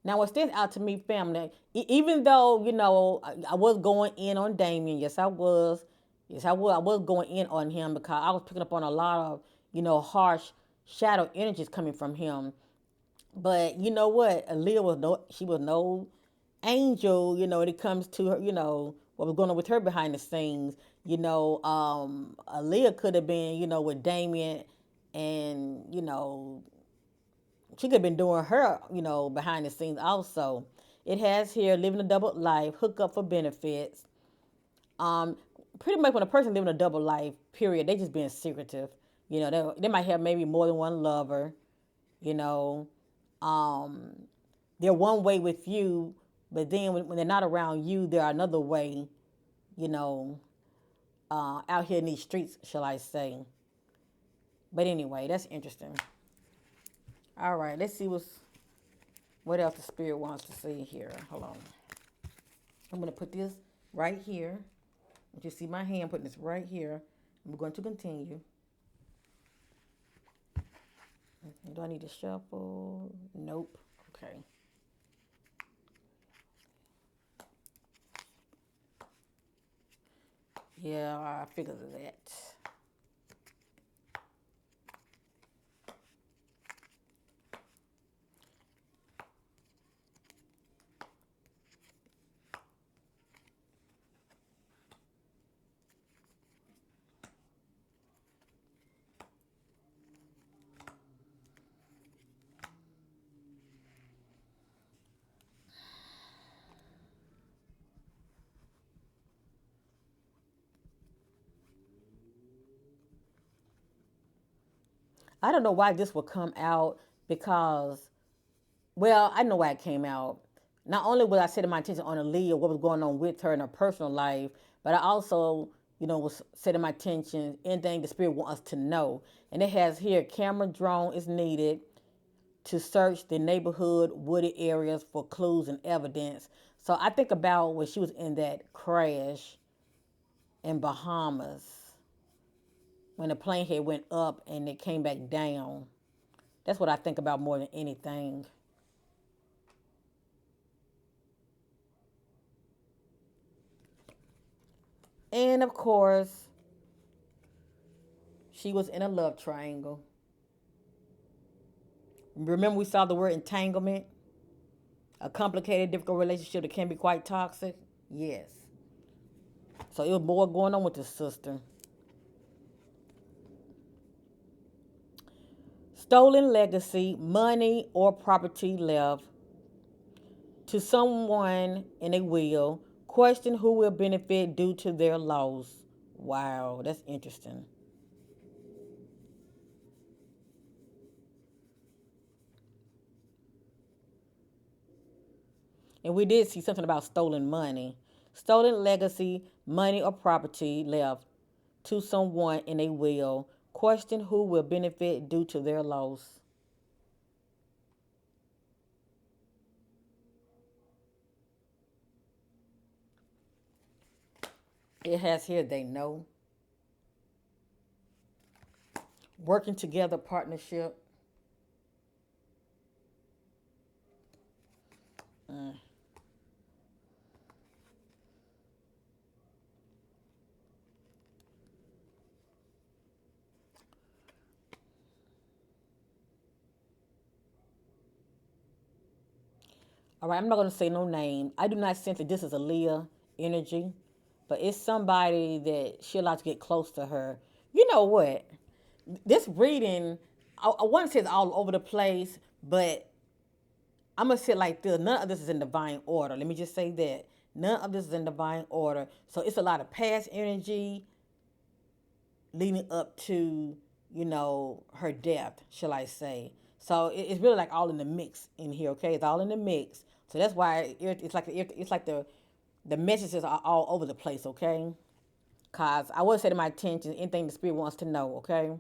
Now, what stands out to me, family, even though, I was going in on Damien, yes, I was. Yes, I was. I was going in on him because I was picking up on a lot of, harsh shadow energies coming from him. But you know what? She was no angel, when it comes to her, what was going on with her behind the scenes. Aaliyah could have been, with Damien, and, she could have been doing her, behind the scenes also. It has here living a double life, hook up for benefits. Um, Pretty much when a person living a double life, period, they just being secretive. They might have maybe more than one lover. You know, um, they're one way with you, but then when they're not around you, they're another way. You know, out here in these streets, shall I say? But anyway, that's interesting. All right, let's see what else the spirit wants to see here. Hold on. I'm going to put this right here. You see my hand putting this right here. I'm going to continue. Do I need to shuffle? Nope. Okay. Yeah, I figured that. I don't know why this will come out because, well, I know why it came out. Not only was I setting my attention on Aaliyah, what was going on with her in her personal life, but I also, was setting my attention anything the spirit wants us to know. And it has here camera drone is needed to search the neighborhood wooded areas for clues and evidence. So I think about when she was in that crash in Bahamas, when the plane had went up and it came back down. That's what I think about more than anything. And of course, she was in a love triangle. Remember, we saw the word entanglement, a complicated, difficult relationship that can be quite toxic. Yes. So it was more going on with the sister. Stolen legacy, money, or property left to someone in a will. Question who will benefit due to their loss. Wow, that's interesting. And we did see something about stolen money. Stolen legacy, money, or property left to someone in a will. Question who will benefit due to their loss. It has here they know. Working together partnership. Mm. All right, I'm not going to say no name. I do not sense that this is a Leah energy, but it's somebody that she allowed to get close to her. You know what? This reading, I want to say it's all over the place, but I'm going to say it like this. None of this is in divine order. Let me just say that. None of this is in divine order. So it's a lot of past energy leading up to, her death, shall I say. So it's really like all in the mix in here, okay? It's all in the mix. So that's why it's like the messages are all over the place, okay? Cause I would say to my attention anything the spirit wants to know, okay?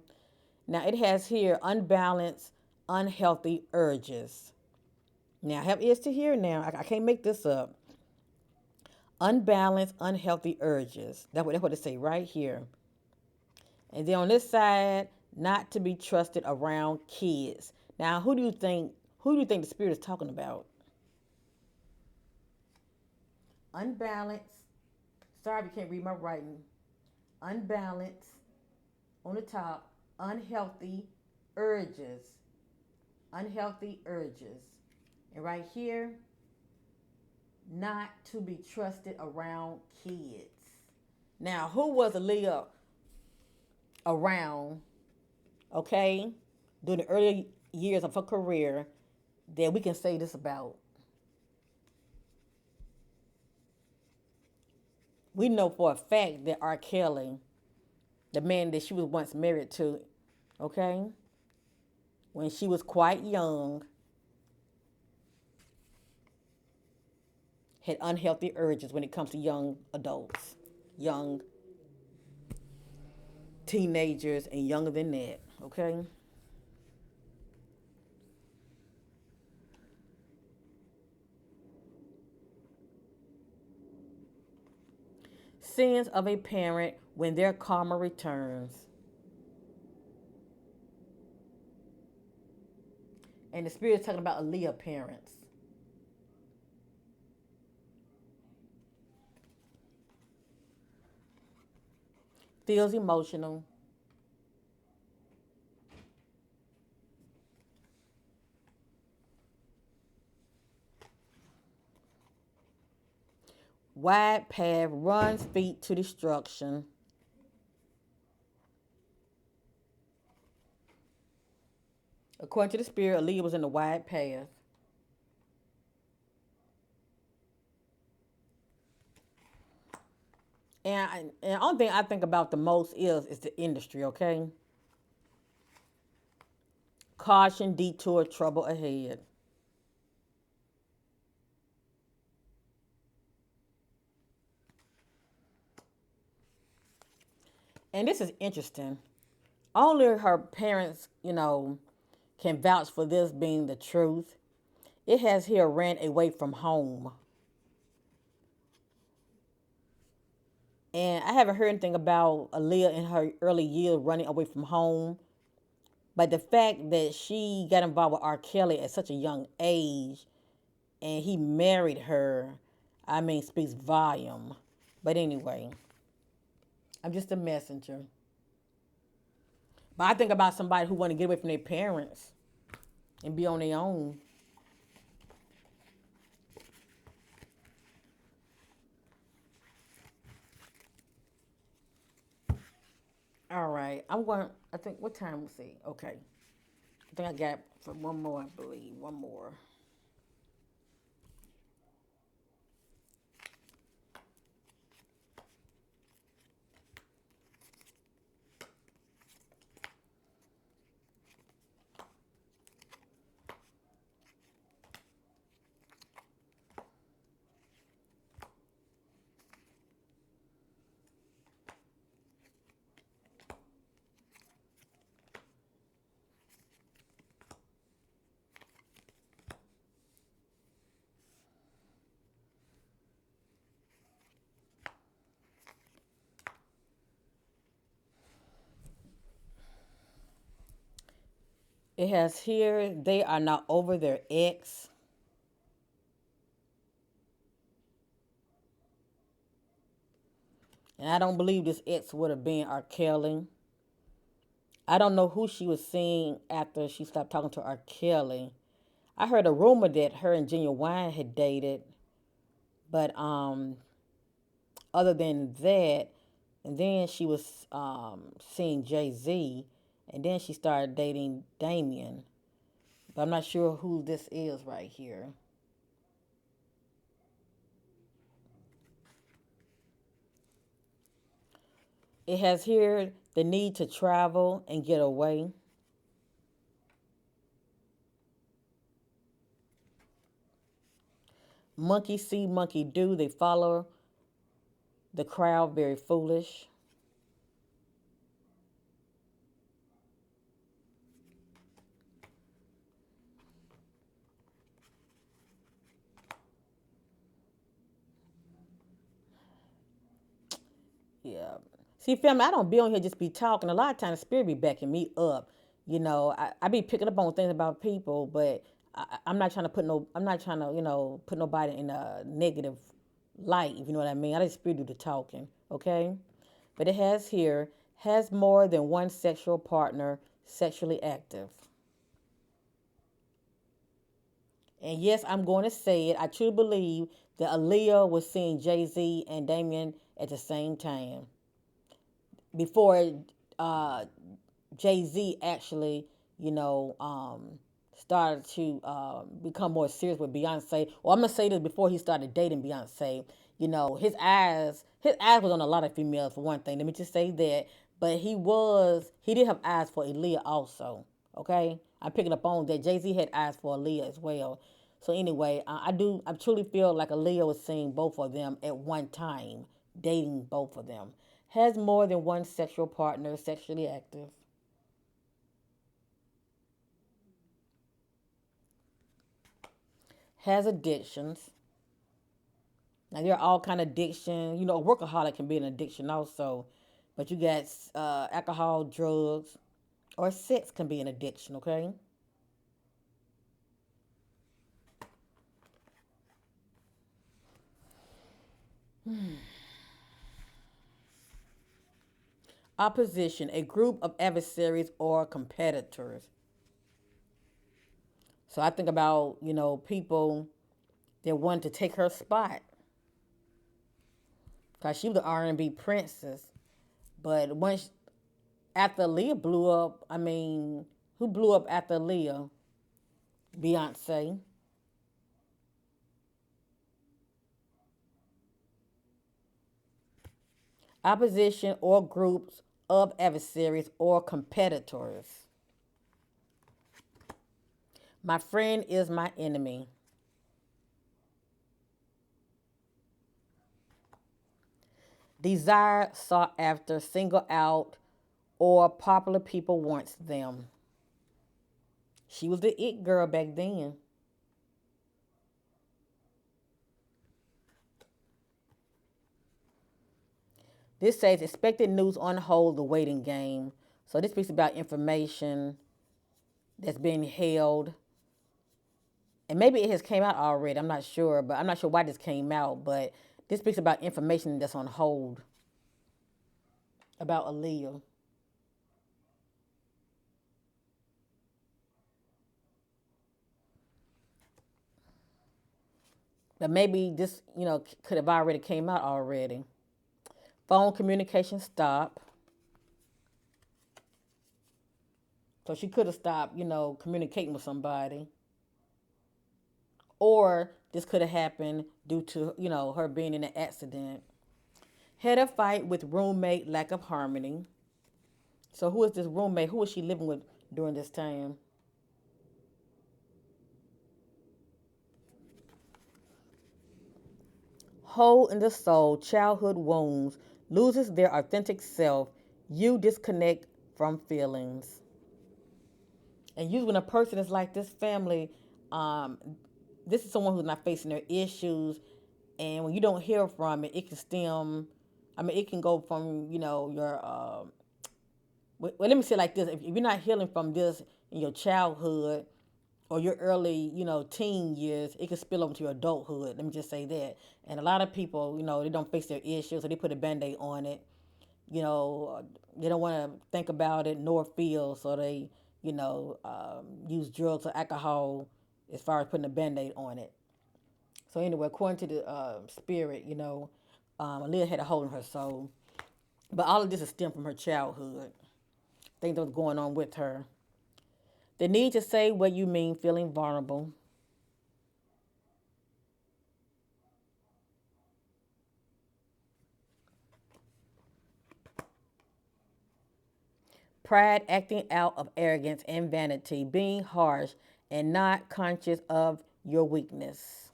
Now it has here unbalanced, unhealthy urges. Now have ears to hear now. I can't make this up. Unbalanced, unhealthy urges. That's what it say right here. And then on this side, not to be trusted around kids. Now who do you think the spirit is talking about? Unbalanced. Sorry if you can't read my writing. Unbalanced on the top, unhealthy urges. Unhealthy urges. And right here, not to be trusted around kids. Now, who was Aaliyah around, okay, during the early years of her career that we can say this about? We know for a fact that R. Kelly, the man that she was once married to, okay, when she was quite young, had unhealthy urges when it comes to young adults, young teenagers, and younger than that, okay? Sins of a parent when their karma returns. And the spirit is talking about Aaliyah parents. Feels emotional. Wide path runs feet to destruction. According to the spirit, Aaliyah was in the wide path. And the only thing I think about the most is the industry, okay? Caution, detour, trouble ahead. And this is interesting. Only her parents, can vouch for this being the truth. It has here ran away from home. And I haven't heard anything about Aaliyah in her early years running away from home. But the fact that she got involved with R. Kelly at such a young age and he married her, I mean, speaks volume. But anyway, I'm just a messenger. But I think about somebody who want to get away from their parents and be on their own. All right, I think, what time was it? Okay. I think I got for one more, I believe. One more. It has here, they are not over their ex. And I don't believe this ex would have been R. Kelly. I don't know who she was seeing after she stopped talking to R. Kelly. I heard a rumor that her and Junior Wine had dated, but other than that, and then she was seeing Jay Z, and then she started dating Damien. But I'm not sure who this is right here. It has here the need to travel and get away. Monkey see, monkey do. They follow the crowd, very foolish. Yeah. See, family, I don't be on here just be talking. A lot of times, the spirit be backing me up. I be picking up on things about people, but I'm not trying to put no, I'm not trying to, put nobody in a negative light, if you know what I mean. I let the spirit do the talking, okay? But it has here, has more than one sexual partner, sexually active. And yes, I'm going to say it. I truly believe that Aaliyah was seeing Jay Z and Damien at the same time before uh, Jay Z actually, you know, started to become more serious with Beyonce. Well, I'm gonna say this before he started dating Beyonce. His eyes was on a lot of females for one thing. Let me just say that. But he did have eyes for Aaliyah also. Okay, I'm picking up on that. Jay Z had eyes for Aaliyah as well. So anyway, I truly feel like Aaliyah was seeing both of them at one time, dating both of them. Has more than one sexual partner, sexually active. Has addictions. Now there are all kind of addiction. A workaholic can be an addiction also, but you got alcohol, drugs, or sex can be an addiction. Okay. Opposition, a group of adversaries or competitors. So I think about people that want to take her spot because she was the R&B princess. But once after Leah blew up, I mean, who blew up after Leah? Beyonce. Opposition or groups of adversaries or competitors. My friend is my enemy. Desired, sought after, single out, or popular people wants them. She was the it girl back then. This says expected news on hold, the waiting game. So this speaks about information that's being held. And maybe it has came out already. I'm not sure, but I'm not sure why this came out. But this speaks about information that's on hold about Aaliyah. But maybe this, could have already came out already. Phone communication stop. So she could have stopped, communicating with somebody. Or this could have happened due to, her being in an accident. Had a fight with roommate, lack of harmony. So who is this roommate? Who was she living with during this time? Hole in the soul, childhood wounds, loses their authentic self. You disconnect from feelings. And usually when a person is like this family, um, this is someone who's not facing their issues. And when you don't hear from it, it can stem. I mean, it can go from your. Well, let me say it like this: if you're not healing from this in your childhood or your early, teen years, it can spill over to your adulthood. Let me just say that. And a lot of people, they don't face their issues, so they put a band-aid on it. You know, they don't want to think about it nor feel, so they, use drugs or alcohol as far as putting a band-aid on it. So anyway, according to the spirit, Aaliyah had a hole in her soul. But all of this is stemmed from her childhood. Things that was going on with her. The need to say what you mean, feeling vulnerable. Pride acting out of arrogance and vanity, being harsh and not conscious of your weakness.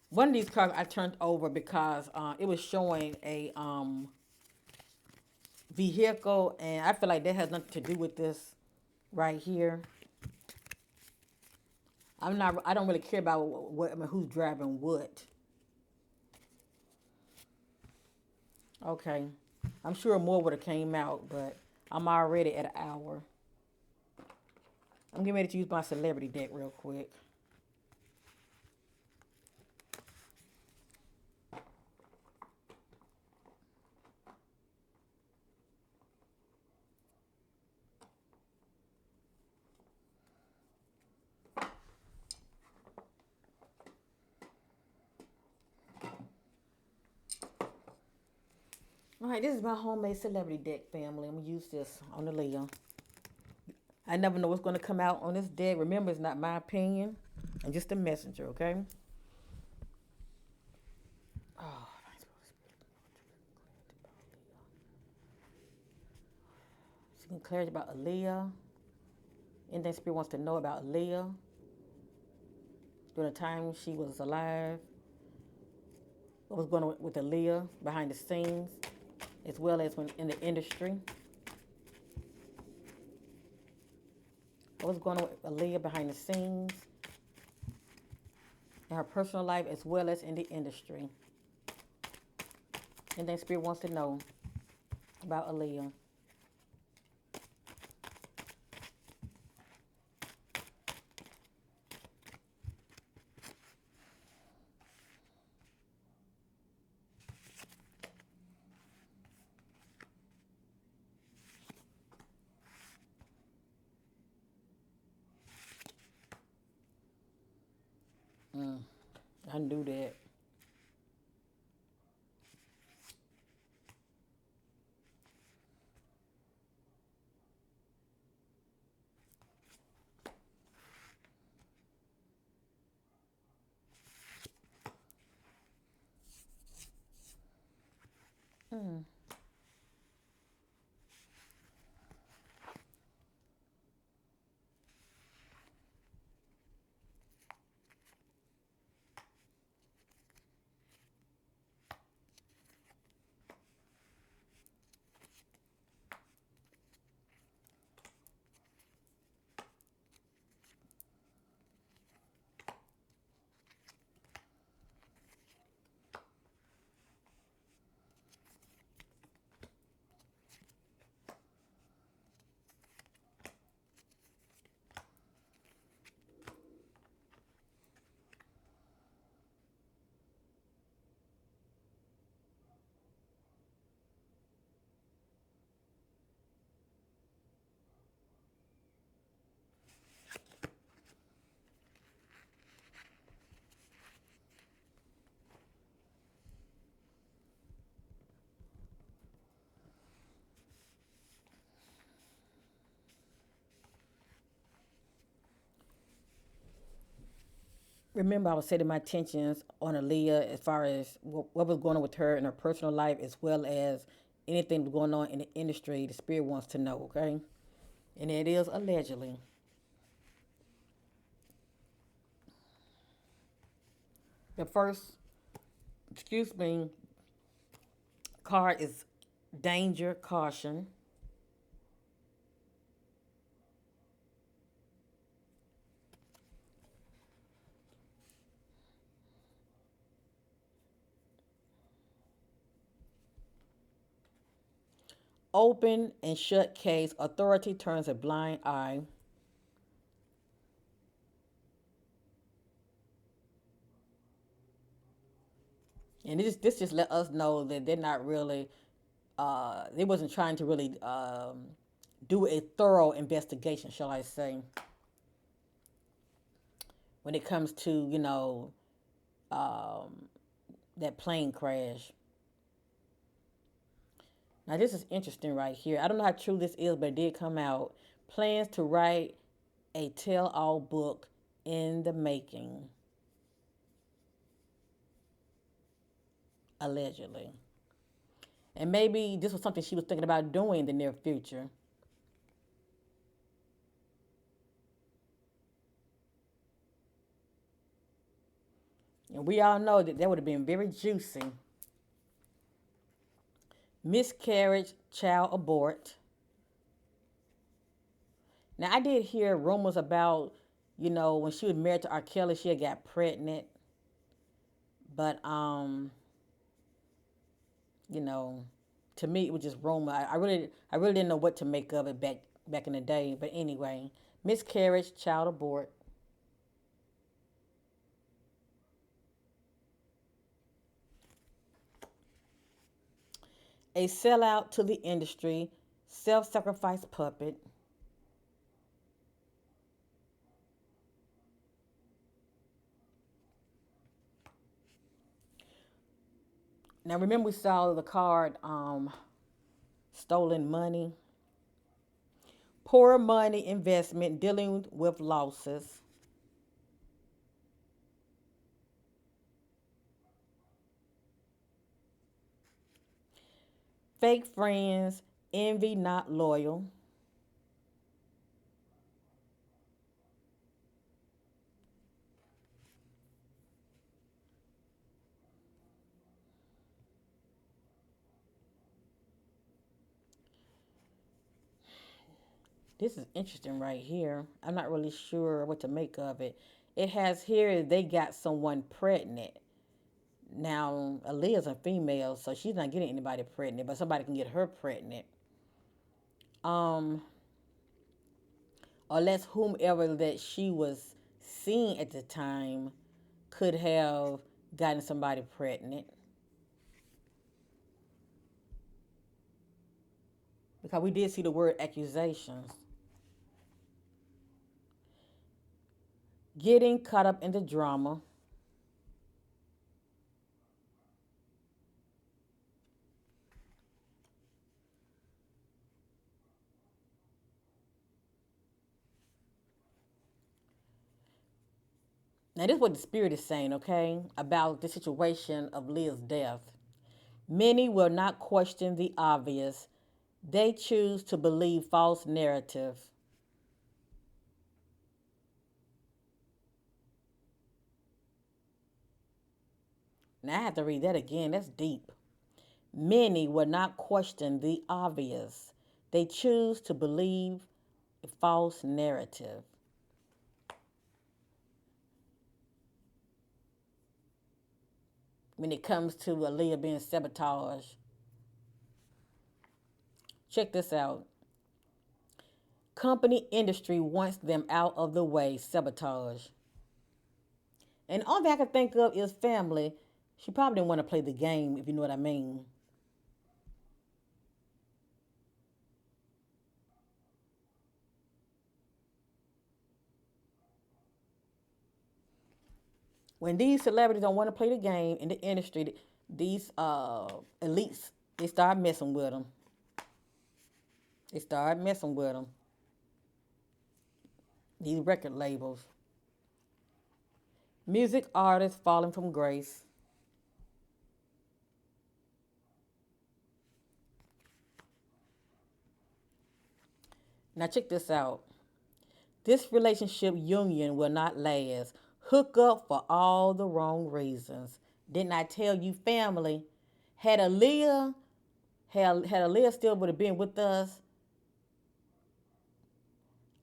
One of these cards I turned over because it was showing a vehicle, and I feel like that has nothing to do with this right here. I don't really care about who's driving what. Okay. I'm sure more would have came out, but I'm already at an hour. I'm getting ready to use my celebrity deck real quick. All right, this is my homemade celebrity deck, family. I'm gonna use this on the Leo. I never know what's gonna come out on this deck. Remember, it's not my opinion. I'm just a messenger, okay? Oh, seeking clarity about Aaliyah. Anything Spirit wants to know about Aaliyah during the time she was alive. What was going on with Aaliyah behind the scenes, as well as when in the industry. What was going on with Aaliyah behind the scenes, in her personal life, as well as in the industry. Anything Spirit wants to know about Aaliyah. I knew that. Remember, I was setting my intentions on Aaliyah as far as what was going on with her in her personal life, as well as anything that's going on in the industry. The spirit wants to know, okay? And it is allegedly. The first, excuse me, card is danger, caution. Open and shut case, authority turns a blind eye. And this just let us know that they're not really, they wasn't trying to really do a thorough investigation, shall I say, when it comes to, um, that plane crash. Now, this is interesting right here. I don't know how true this is, but it did come out. Plans to write a tell all book in the making, allegedly. And maybe this was something she was thinking about doing in the near future. And we all know that would have been very juicy. Miscarriage, child abort. Now, I did hear rumors about, when she was married to R. Kelly, she had got pregnant. But, you know, to me, it was just rumor. I really didn't know what to make of it back in the day. But anyway, miscarriage, child abort. A sellout to the industry, self-sacrifice puppet. Now, remember we saw the card, stolen money, poor money investment, dealing with losses. Fake friends, envy, not loyal. This is interesting right here. I'm not really sure what to make of it. It has here they got someone pregnant. Now, Aaliyah's a female, so she's not getting anybody pregnant, but somebody can get her pregnant. Um, Unless whomever that she was seeing at the time could have gotten somebody pregnant. Because we did see the word accusations. Getting caught up in the drama. Now, this is what the Spirit is saying, okay, about the situation of Leah's death. Many will not question the obvious. They choose to believe false narrative. Now, I have to read that again. That's deep. Many will not question the obvious. They choose to believe a false narrative. When it comes to Aaliyah being sabotaged, check this out. Company industry wants them out of the way, sabotage. And all that I can think of is family. She probably didn't want to play the game, if you know what I mean. When these celebrities don't want to play the game in the industry, these elites, they start messing with them. They start messing with them. These record labels. Music artist falling from grace. Now check this out. This relationship union will not last. Hook up for all the wrong reasons. Didn't I tell you, family? Had Aaliyah, had Aaliyah still would have been with us,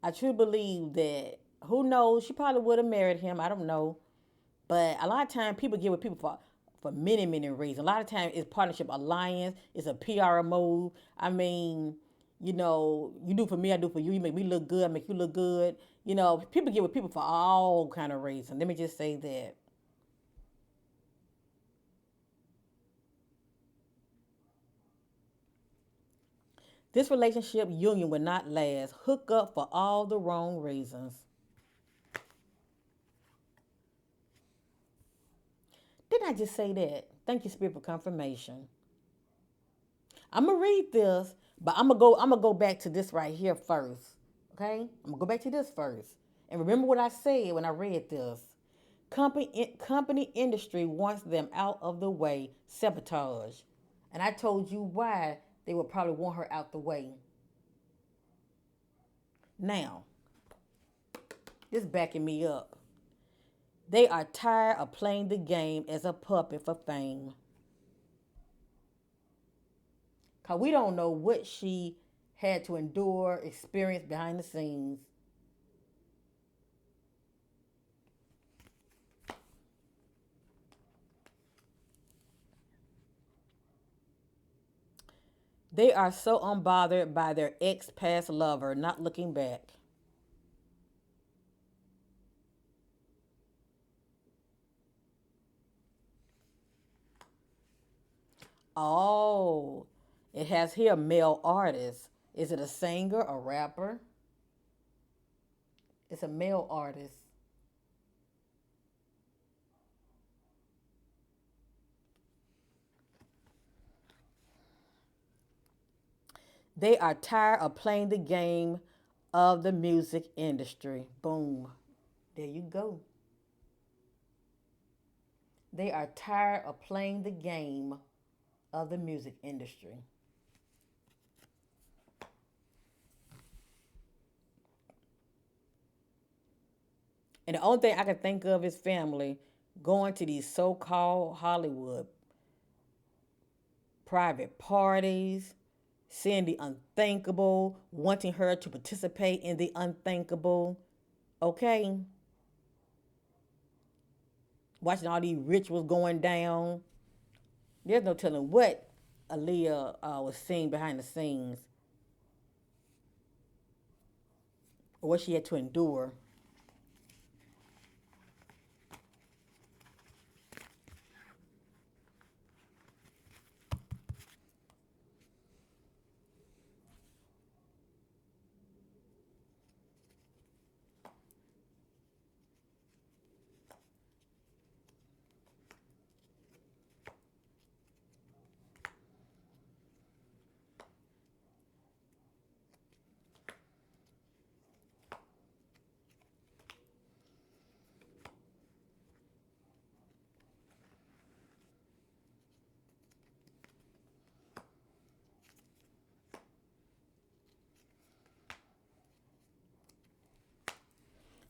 I truly believe that, who knows, she probably would have married him. I don't know. But a lot of times people get with people for many, many reasons. A lot of times it's partnership alliance, it's a PR move. I mean, you do for me, I do for you. You make me look good, I make you look good. People get with people for all kind of reasons. Let me just say that. This relationship union will not last. Hook up for all the wrong reasons. Didn't I just say that? Thank you, Spirit, for confirmation. I'm gonna read this, but I'm gonna go back to this right here first. Okay? I'm gonna go back to this first. And remember what I said when I read this. Company industry wants them out of the way. Sabotage. And I told you why they would probably want her out the way. Now, this backing me up. They are tired of playing the game as a puppet for fame. Cause we don't know what she had to endure, experience behind the scenes. They are so unbothered by their ex past lover, not looking back. Oh, it has here male artist. Is it a singer, a rapper? It's a male artist. They are tired of playing the game of the music industry. Boom. There you go. They are tired of playing the game of the music industry. And the only thing I can think of is family going to these so called Hollywood private parties, seeing the unthinkable, wanting her to participate in the unthinkable. Okay? Watching all these rituals going down. There's no telling what Aaliyah was seeing behind the scenes or what she had to endure.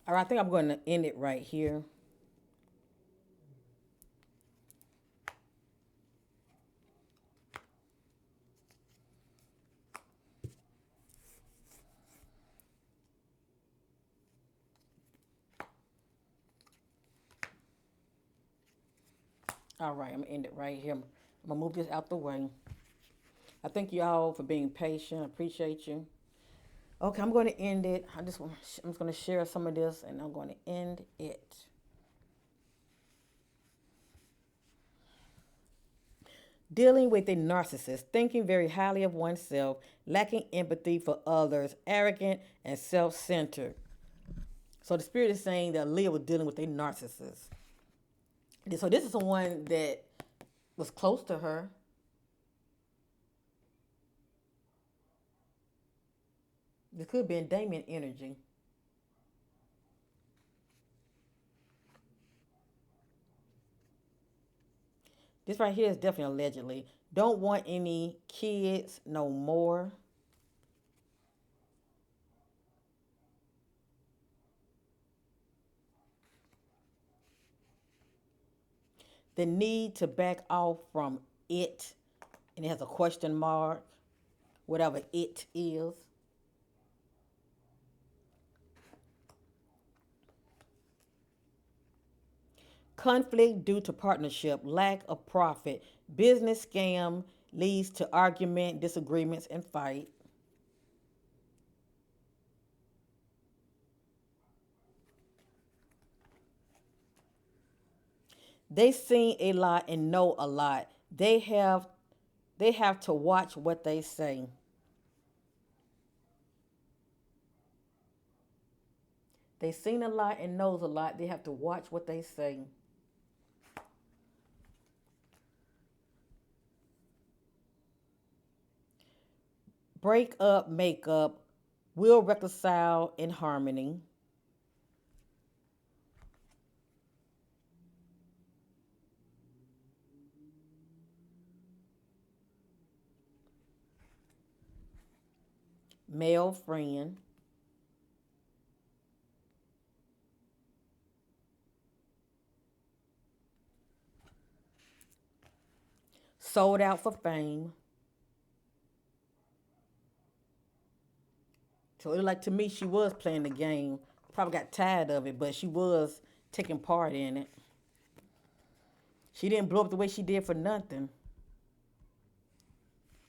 All right, I think I'm going to end it right here. All right, I'm going to end it right here. I'm going to move this out the way. I thank you all for being patient. I appreciate you. Okay, I'm going to end it. I'm just going to share some of this and I'm going to end it. Dealing with a narcissist, thinking very highly of oneself, lacking empathy for others, arrogant and self-centered. So the spirit is saying that Leah was dealing with a narcissist. So this is someone that was close to her. This could be in Damon energy. This right here is definitely allegedly. Don't want any kids no more. The need to back off from it, and it has a question mark, whatever it is. Conflict due to partnership, lack of profit, business scam leads to argument, disagreements, and fight. They seen a lot and know a lot. They have to watch what they say. They seen a lot and knows a lot. They have to watch what they say. Break up, make up, will reconcile in harmony. Male friend. Sold out for fame. So it looked like to me she was playing the game. Probably got tired of it, but she was taking part in it. She didn't blow up the way she did for nothing.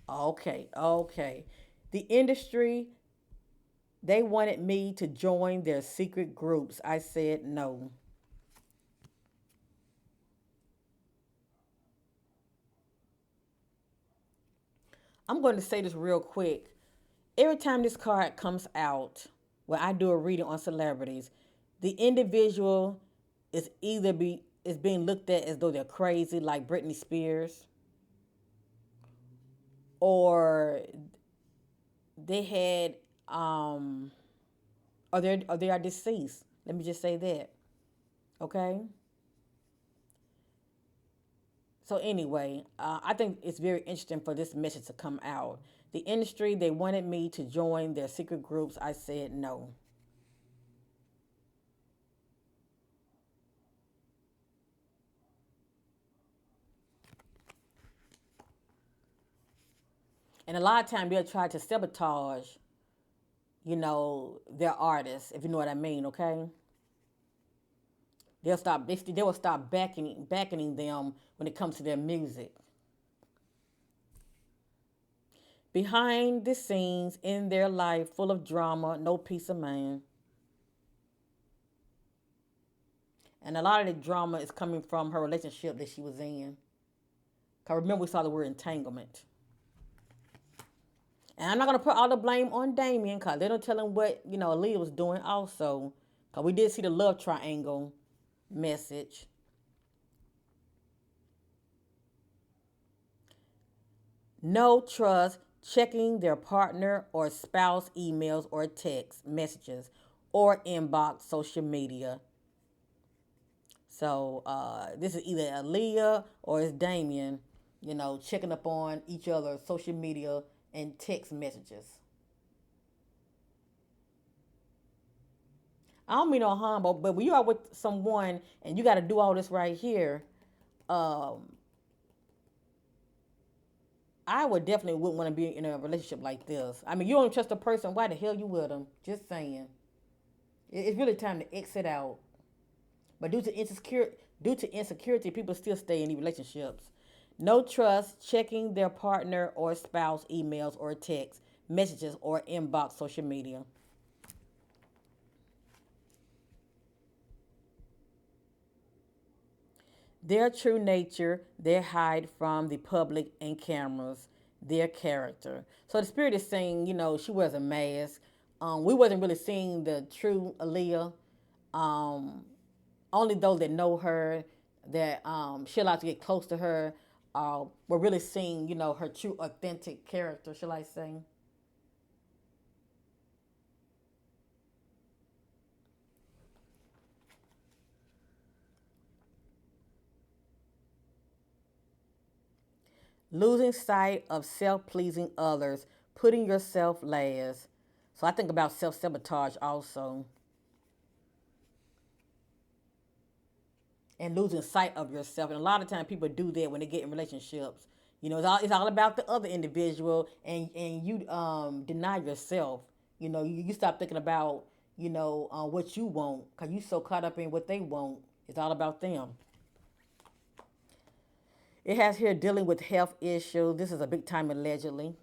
Okay, okay. The industry, they wanted me to join their secret groups. I said no. I'm going to say this real quick. Every time this card comes out, when I do a reading on celebrities, the individual is being looked at as though they're crazy, like Britney Spears, or they had or they are deceased. Let me just say that. Okay. So anyway, I think it's very interesting for this message to come out. The industry, they wanted me to join their secret groups. I said no. And a lot of times they'll try to sabotage, their artists, if you know what I mean, okay? They will stop backing them when it comes to their music. Behind the scenes in their life, full of drama, no peace of mind. And a lot of the drama is coming from her relationship that she was in. Cause remember we saw the word entanglement. And I'm not gonna put all the blame on Damien, cause they don't tell him what Aaliyah was doing also. Cause we did see the love triangle message. No trust, checking their partner or spouse emails or text messages or inbox social media. So this is either Aaliyah or it's Damien, checking up on each other's social media and text messages. I don't mean no harm, but when you are with someone and you got to do all this right here, um, I would definitely wouldn't want to be in a relationship like this. I mean, you don't trust a person. Why the hell you with them? Just saying. It's really time to exit out. But due to insecurity, people still stay in these relationships. No trust, checking their partner or spouse emails or text messages or inbox social media. Their true nature, they hide from the public and cameras, their character. So the spirit is saying, she wears a mask. We wasn't really seeing the true Aaliyah. Um, Only those that know her, that she allowed to get close to her, were really seeing, her true authentic character, shall I say. Losing sight of self-pleasing others, putting yourself last. So I think about self-sabotage also, and losing sight of yourself. And a lot of times people do that when they get in relationships. It's all about the other individual, and you deny yourself. You stop thinking about what you want because you so caught up in what they want. It's all about them. It has here dealing with health issues. This is a big time allegedly.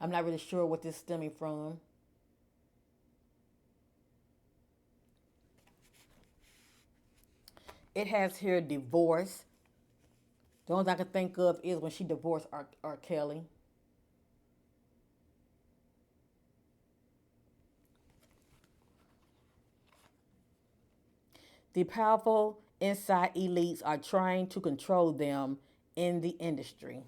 I'm not really sure what this is stemming from. It has here divorce. The only thing I can think of is when she divorced R. Kelly. The powerful inside elites are trying to control them in the industry.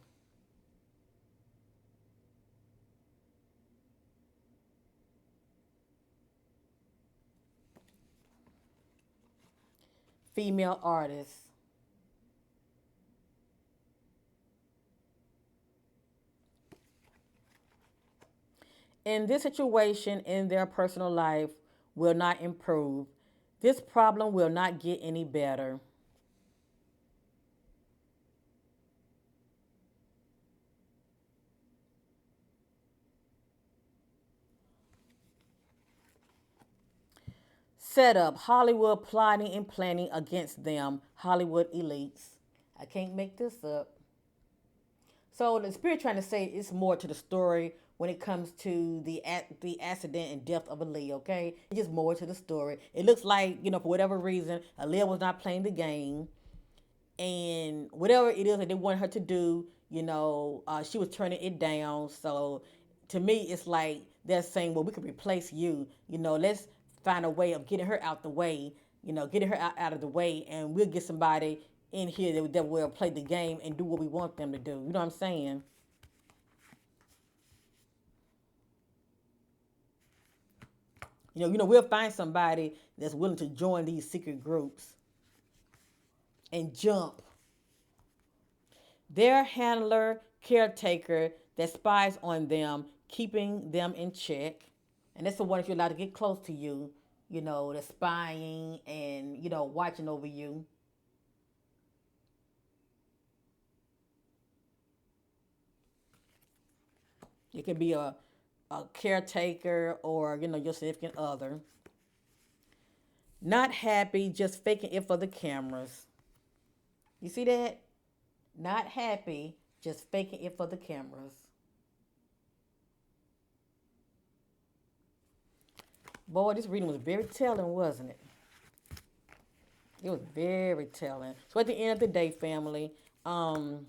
Female artists. In this situation in their personal life will not improve. This problem will not get any better. Set up Hollywood plotting and planning against them, Hollywood elites. I can't make this up. So the spirit trying to say it's more to the story when it comes to the accident and death of Aaliyah. Okay, it's just more to the story. It looks like for whatever reason Aaliyah was not playing the game, and whatever it is that they want her to do, she was turning it down. So to me, it's like they're saying, well, we can replace you. Let's find a way of getting her out the way. Getting her out of the way, and we'll get somebody in here that will play the game and do what we want them to do. You know what I'm saying? We'll find somebody that's willing to join these secret groups and jump. Their handler, caretaker that spies on them, keeping them in check. And that's the one if you're allowed to get close to you, the spying and, watching over you. It could be a caretaker or, your significant other. Not happy, just faking it for the cameras. You see that? Not happy, just faking it for the cameras. Boy, this reading was very telling, wasn't it? It was very telling. So at the end of the day, family, the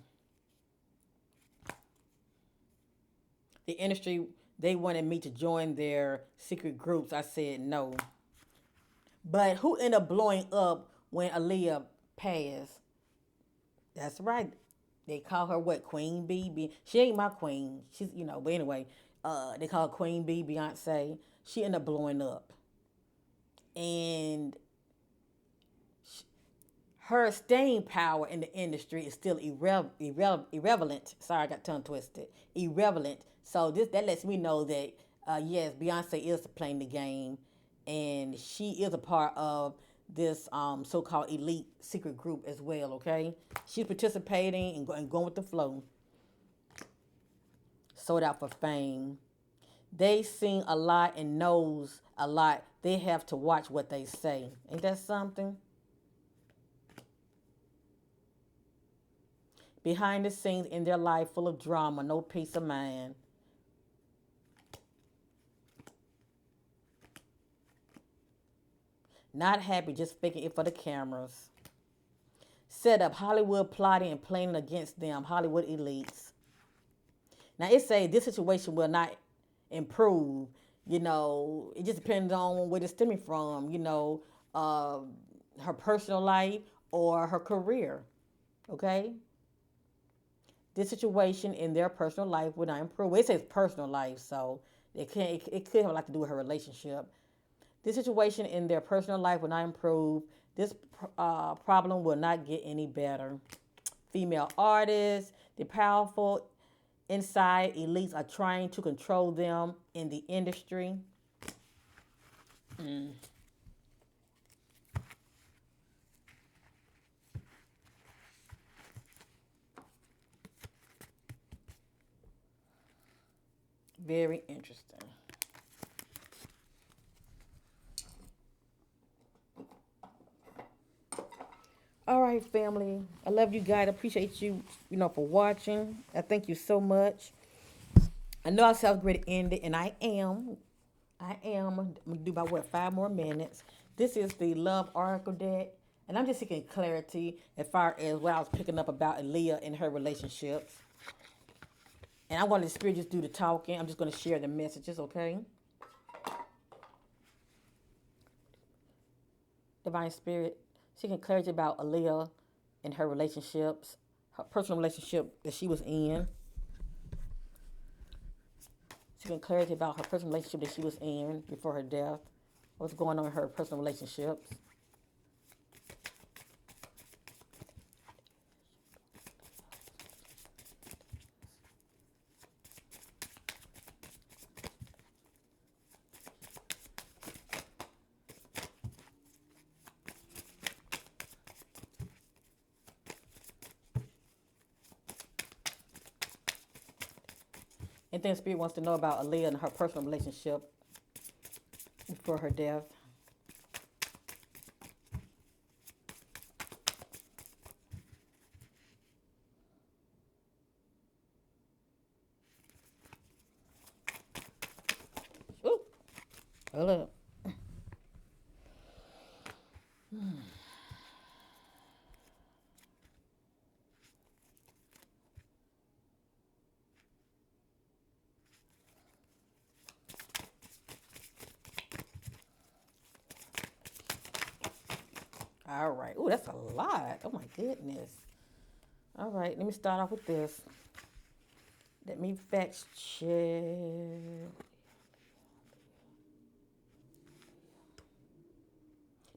industry, they wanted me to join their secret groups. I said no. But who ended up blowing up when Aaliyah passed? That's right. They call her what? Queen Bee. She ain't my queen. But anyway, they call her Queen Bee, Beyonce. She ended up blowing up. And her staying power in the industry is still irrelevant. Sorry, I got tongue twisted. Irrelevant. So that lets me know that yes, Beyonce is playing the game, and she is a part of this so-called elite secret group as well. Okay, she's participating and going with the flow. Sold out for fame. They sing a lot and knows a lot. They have to watch what they say. Ain't that something? Behind the scenes in their life full of drama, no peace of mind. Not happy, just faking it for the cameras. Set up Hollywood plotting and planning against them, Hollywood elites. Now it say this situation will not improve. It just depends on where it's stemming from. Her personal life or her career. Okay. This situation in their personal life will not improve. Well, it says personal life, so it could have a lot to do with her relationship. This situation in their personal life will not improve. This problem will not get any better. Female artists. The powerful inside elites are trying to control them in the industry. Very interesting. All right, family. I love you guys. I appreciate you, for watching. I thank you so much. I know I said I was ready to end it, and I am. I'm gonna do about 5 more minutes. This is the love oracle deck, and I'm just seeking clarity as far as what I was picking up about Aaliyah and her relationships. And I want the spirit just do the talking. I'm just gonna share the messages, okay? Divine Spirit, seeking clarity about Aaliyah and her relationships, her personal relationship that she was in. Seeking clarity about her personal relationship that she was in before her death. What's going on in her personal relationships. Anything Spirit wants to know about Aaliyah and her personal relationship before her death. Ooh, hold up. All right. Ooh, that's a lot. Oh my goodness. All right, let me start off with this. Let me fact check.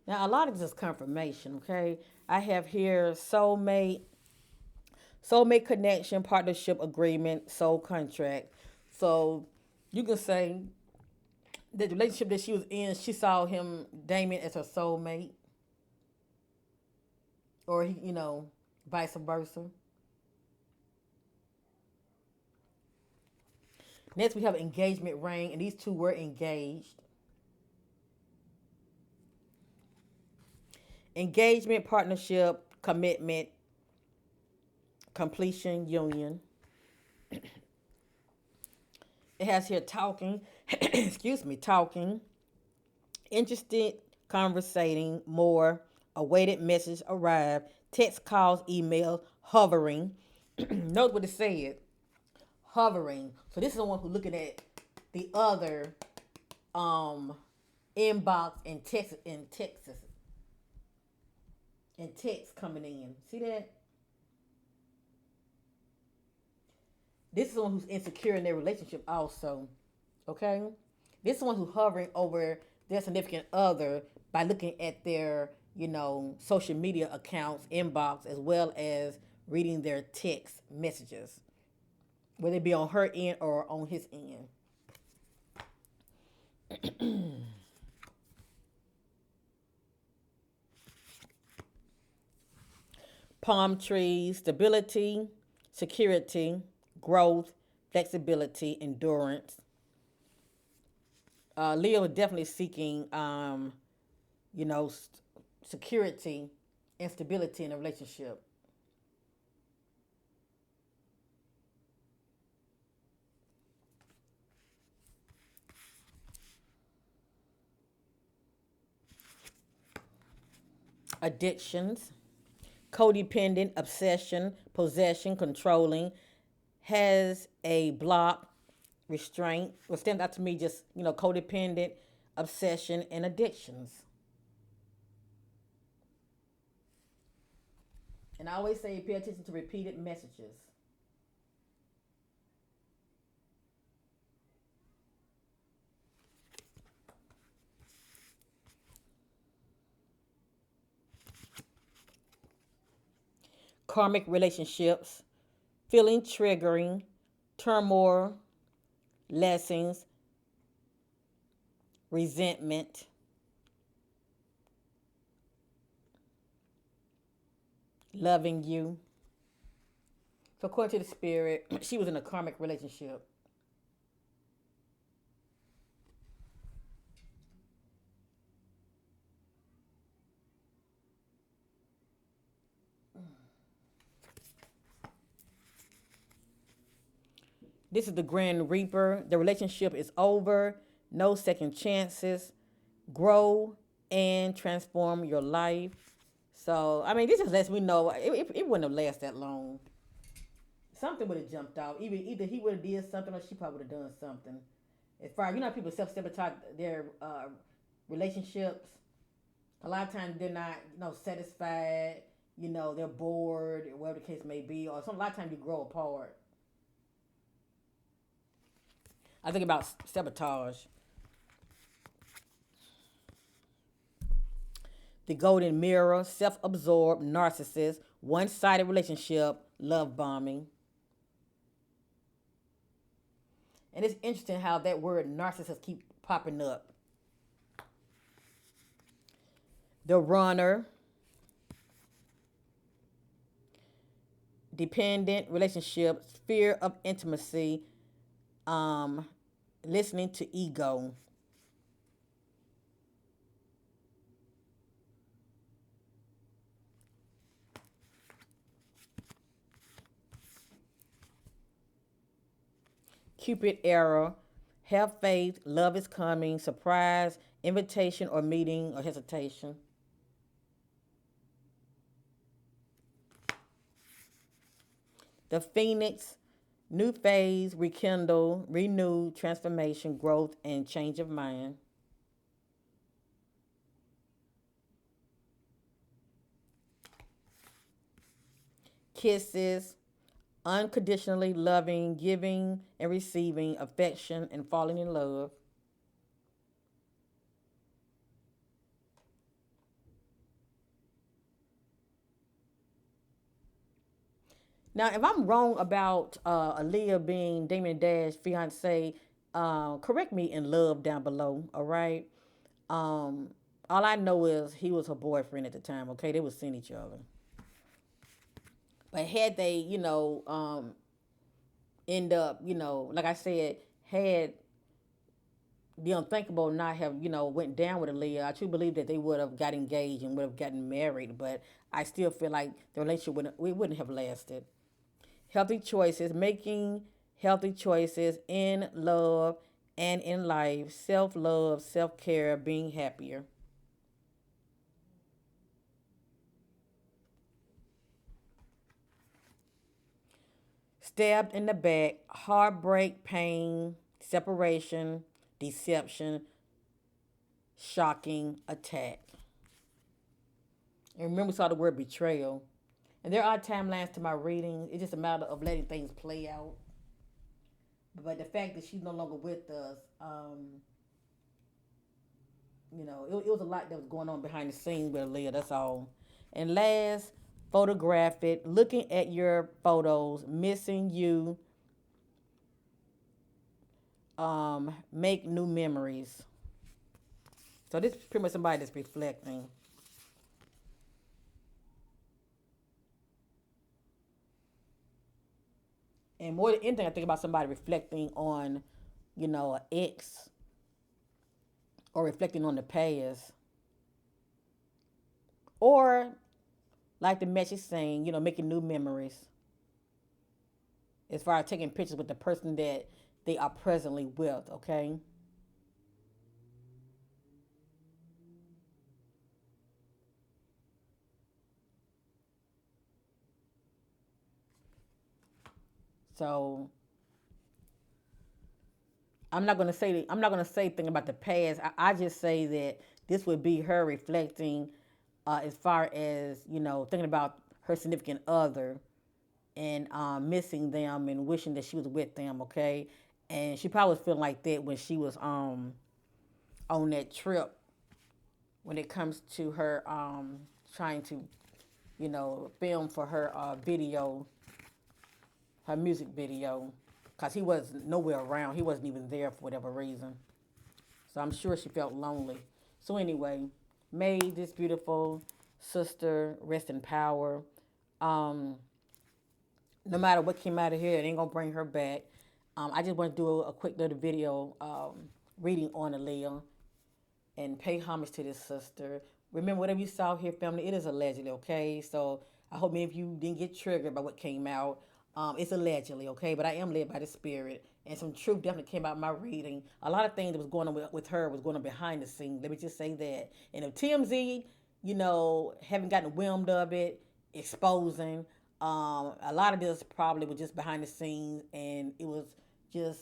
Now, a lot of this is confirmation, okay? I have here soulmate connection, partnership agreement, soul contract. So you can say that the relationship that she was in, she saw him, Damon, as her soulmate. Or, vice versa. Next, we have engagement ring, and these two were engaged. Engagement, partnership, commitment, completion, union. It has here talking, excuse me, talking, interested, conversating, more, awaited message arrived, text, calls, email, hovering. Note what it said, hovering. So this is the one who's looking at the other inbox and text coming in. See that? This is the one who's insecure in their relationship also. Okay? This is the one who's hovering over their significant other by looking at their, social media accounts, inbox, as well as reading their text messages, whether it be on her end or on his end. Palm trees, stability, security, growth, flexibility, endurance. Leo is definitely seeking, security and stability in a relationship. Addictions, codependent, obsession, possession, controlling, has a block, restraint. What stands out to me just, codependent, obsession, and addictions. And I always say pay attention to repeated messages. Karmic relationships, feeling triggering, turmoil, lessons, resentment, loving you. So according to the spirit, she was in a karmic relationship. This is the Grand Reaper. The relationship is over. No second chances. Grow and transform your life. So, I mean, this just lets me know it wouldn't have lasted that long. Something would have jumped out. Either he would have did something or she probably would have done something. As far as, people self-sabotage their relationships. A lot of times they're not, satisfied. They're bored or whatever the case may be. Or a lot of times you grow apart. I think about sabotage. The golden mirror, self-absorbed, narcissist, one-sided relationship, love bombing. And it's interesting how that word narcissist keep popping up. The runner, dependent relationships, fear of intimacy, listening to ego. Cupid error, have faith, love is coming, surprise, invitation or meeting or hesitation. The Phoenix, new phase, rekindle, renew, transformation, growth, and change of mind. Kisses, unconditionally loving, giving and receiving affection and falling in love. Now, if I'm wrong about Aaliyah being Damon Dash fiance, correct me in love down below. All right. Um, all I know is he was her boyfriend at the time. Okay, they was seeing each other. But had they, end up, like I said, had the unthinkable not have, went down with Aaliyah, I truly believe that they would have got engaged and would have gotten married. But I still feel like the relationship wouldn't have lasted. Healthy choices, making healthy choices in love and in life, self love, self care, being happier. Stabbed in the back, heartbreak, pain, separation, deception, shocking, attack. And remember, we saw the word betrayal. And there are timelines to my reading. It's just a matter of letting things play out. But the fact that she's no longer with us, it was a lot that was going on behind the scenes with Aaliyah. That's all. And last, photograph it. Looking at your photos, missing you, make new memories. So this is pretty much somebody that's reflecting. And more than anything, I think about somebody reflecting on, an ex or reflecting on the past. Or, like the message saying, making new memories. As far as taking pictures with the person that they are presently with, okay? So I'm not gonna say thing about the past. I just say that this would be her reflecting, as far as thinking about her significant other and missing them and wishing that she was with them. Okay, and she probably was feeling like that when she was on that trip. When it comes to her trying to film for her video her music video, because he was nowhere around. He wasn't even there for whatever reason. So I'm sure she felt lonely. So anyway, may this beautiful sister rest in power. Um, no matter what came out of here, it ain't gonna bring her back. I just want to do a quick little video reading on Aaliyah and pay homage to this sister. Remember, whatever you saw here, family, it is allegedly, okay? So I hope many of you didn't get triggered by what came out. It's allegedly, okay? But I am led by the Spirit. And some truth definitely came out in my reading. A lot of things that was going on with her was going on behind the scenes. Let me just say that. And if TMZ, haven't gotten wind of it, exposing, a lot of this probably was just behind the scenes. And it was just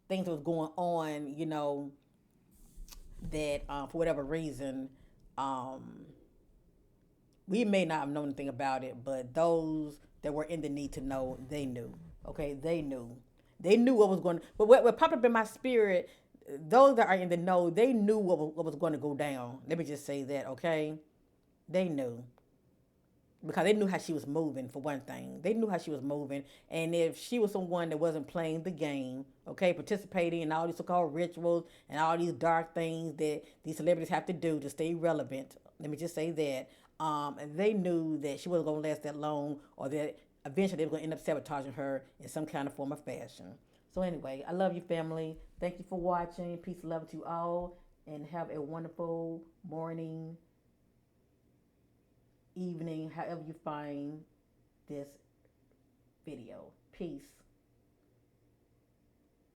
things that was going on, that for whatever reason, we may not have known anything about it, but those that were in the need to know, they knew. Okay, they knew. They knew what was going. But what popped up in my spirit, those that are in the know, they knew what was going to go down. Let me just say that. Okay, they knew because they knew how she was moving. For one thing, they knew how she was moving, and if she was someone that wasn't playing the game, okay, participating in all these so-called rituals and all these dark things that these celebrities have to do to stay relevant. Let me just say that. They knew that she wasn't going to last that long, or that eventually they were going to end up sabotaging her in some kind of form or fashion. So anyway, I love you, family. Thank you for watching. Peace and love to you all, and have a wonderful morning, evening, however you find this video. Peace.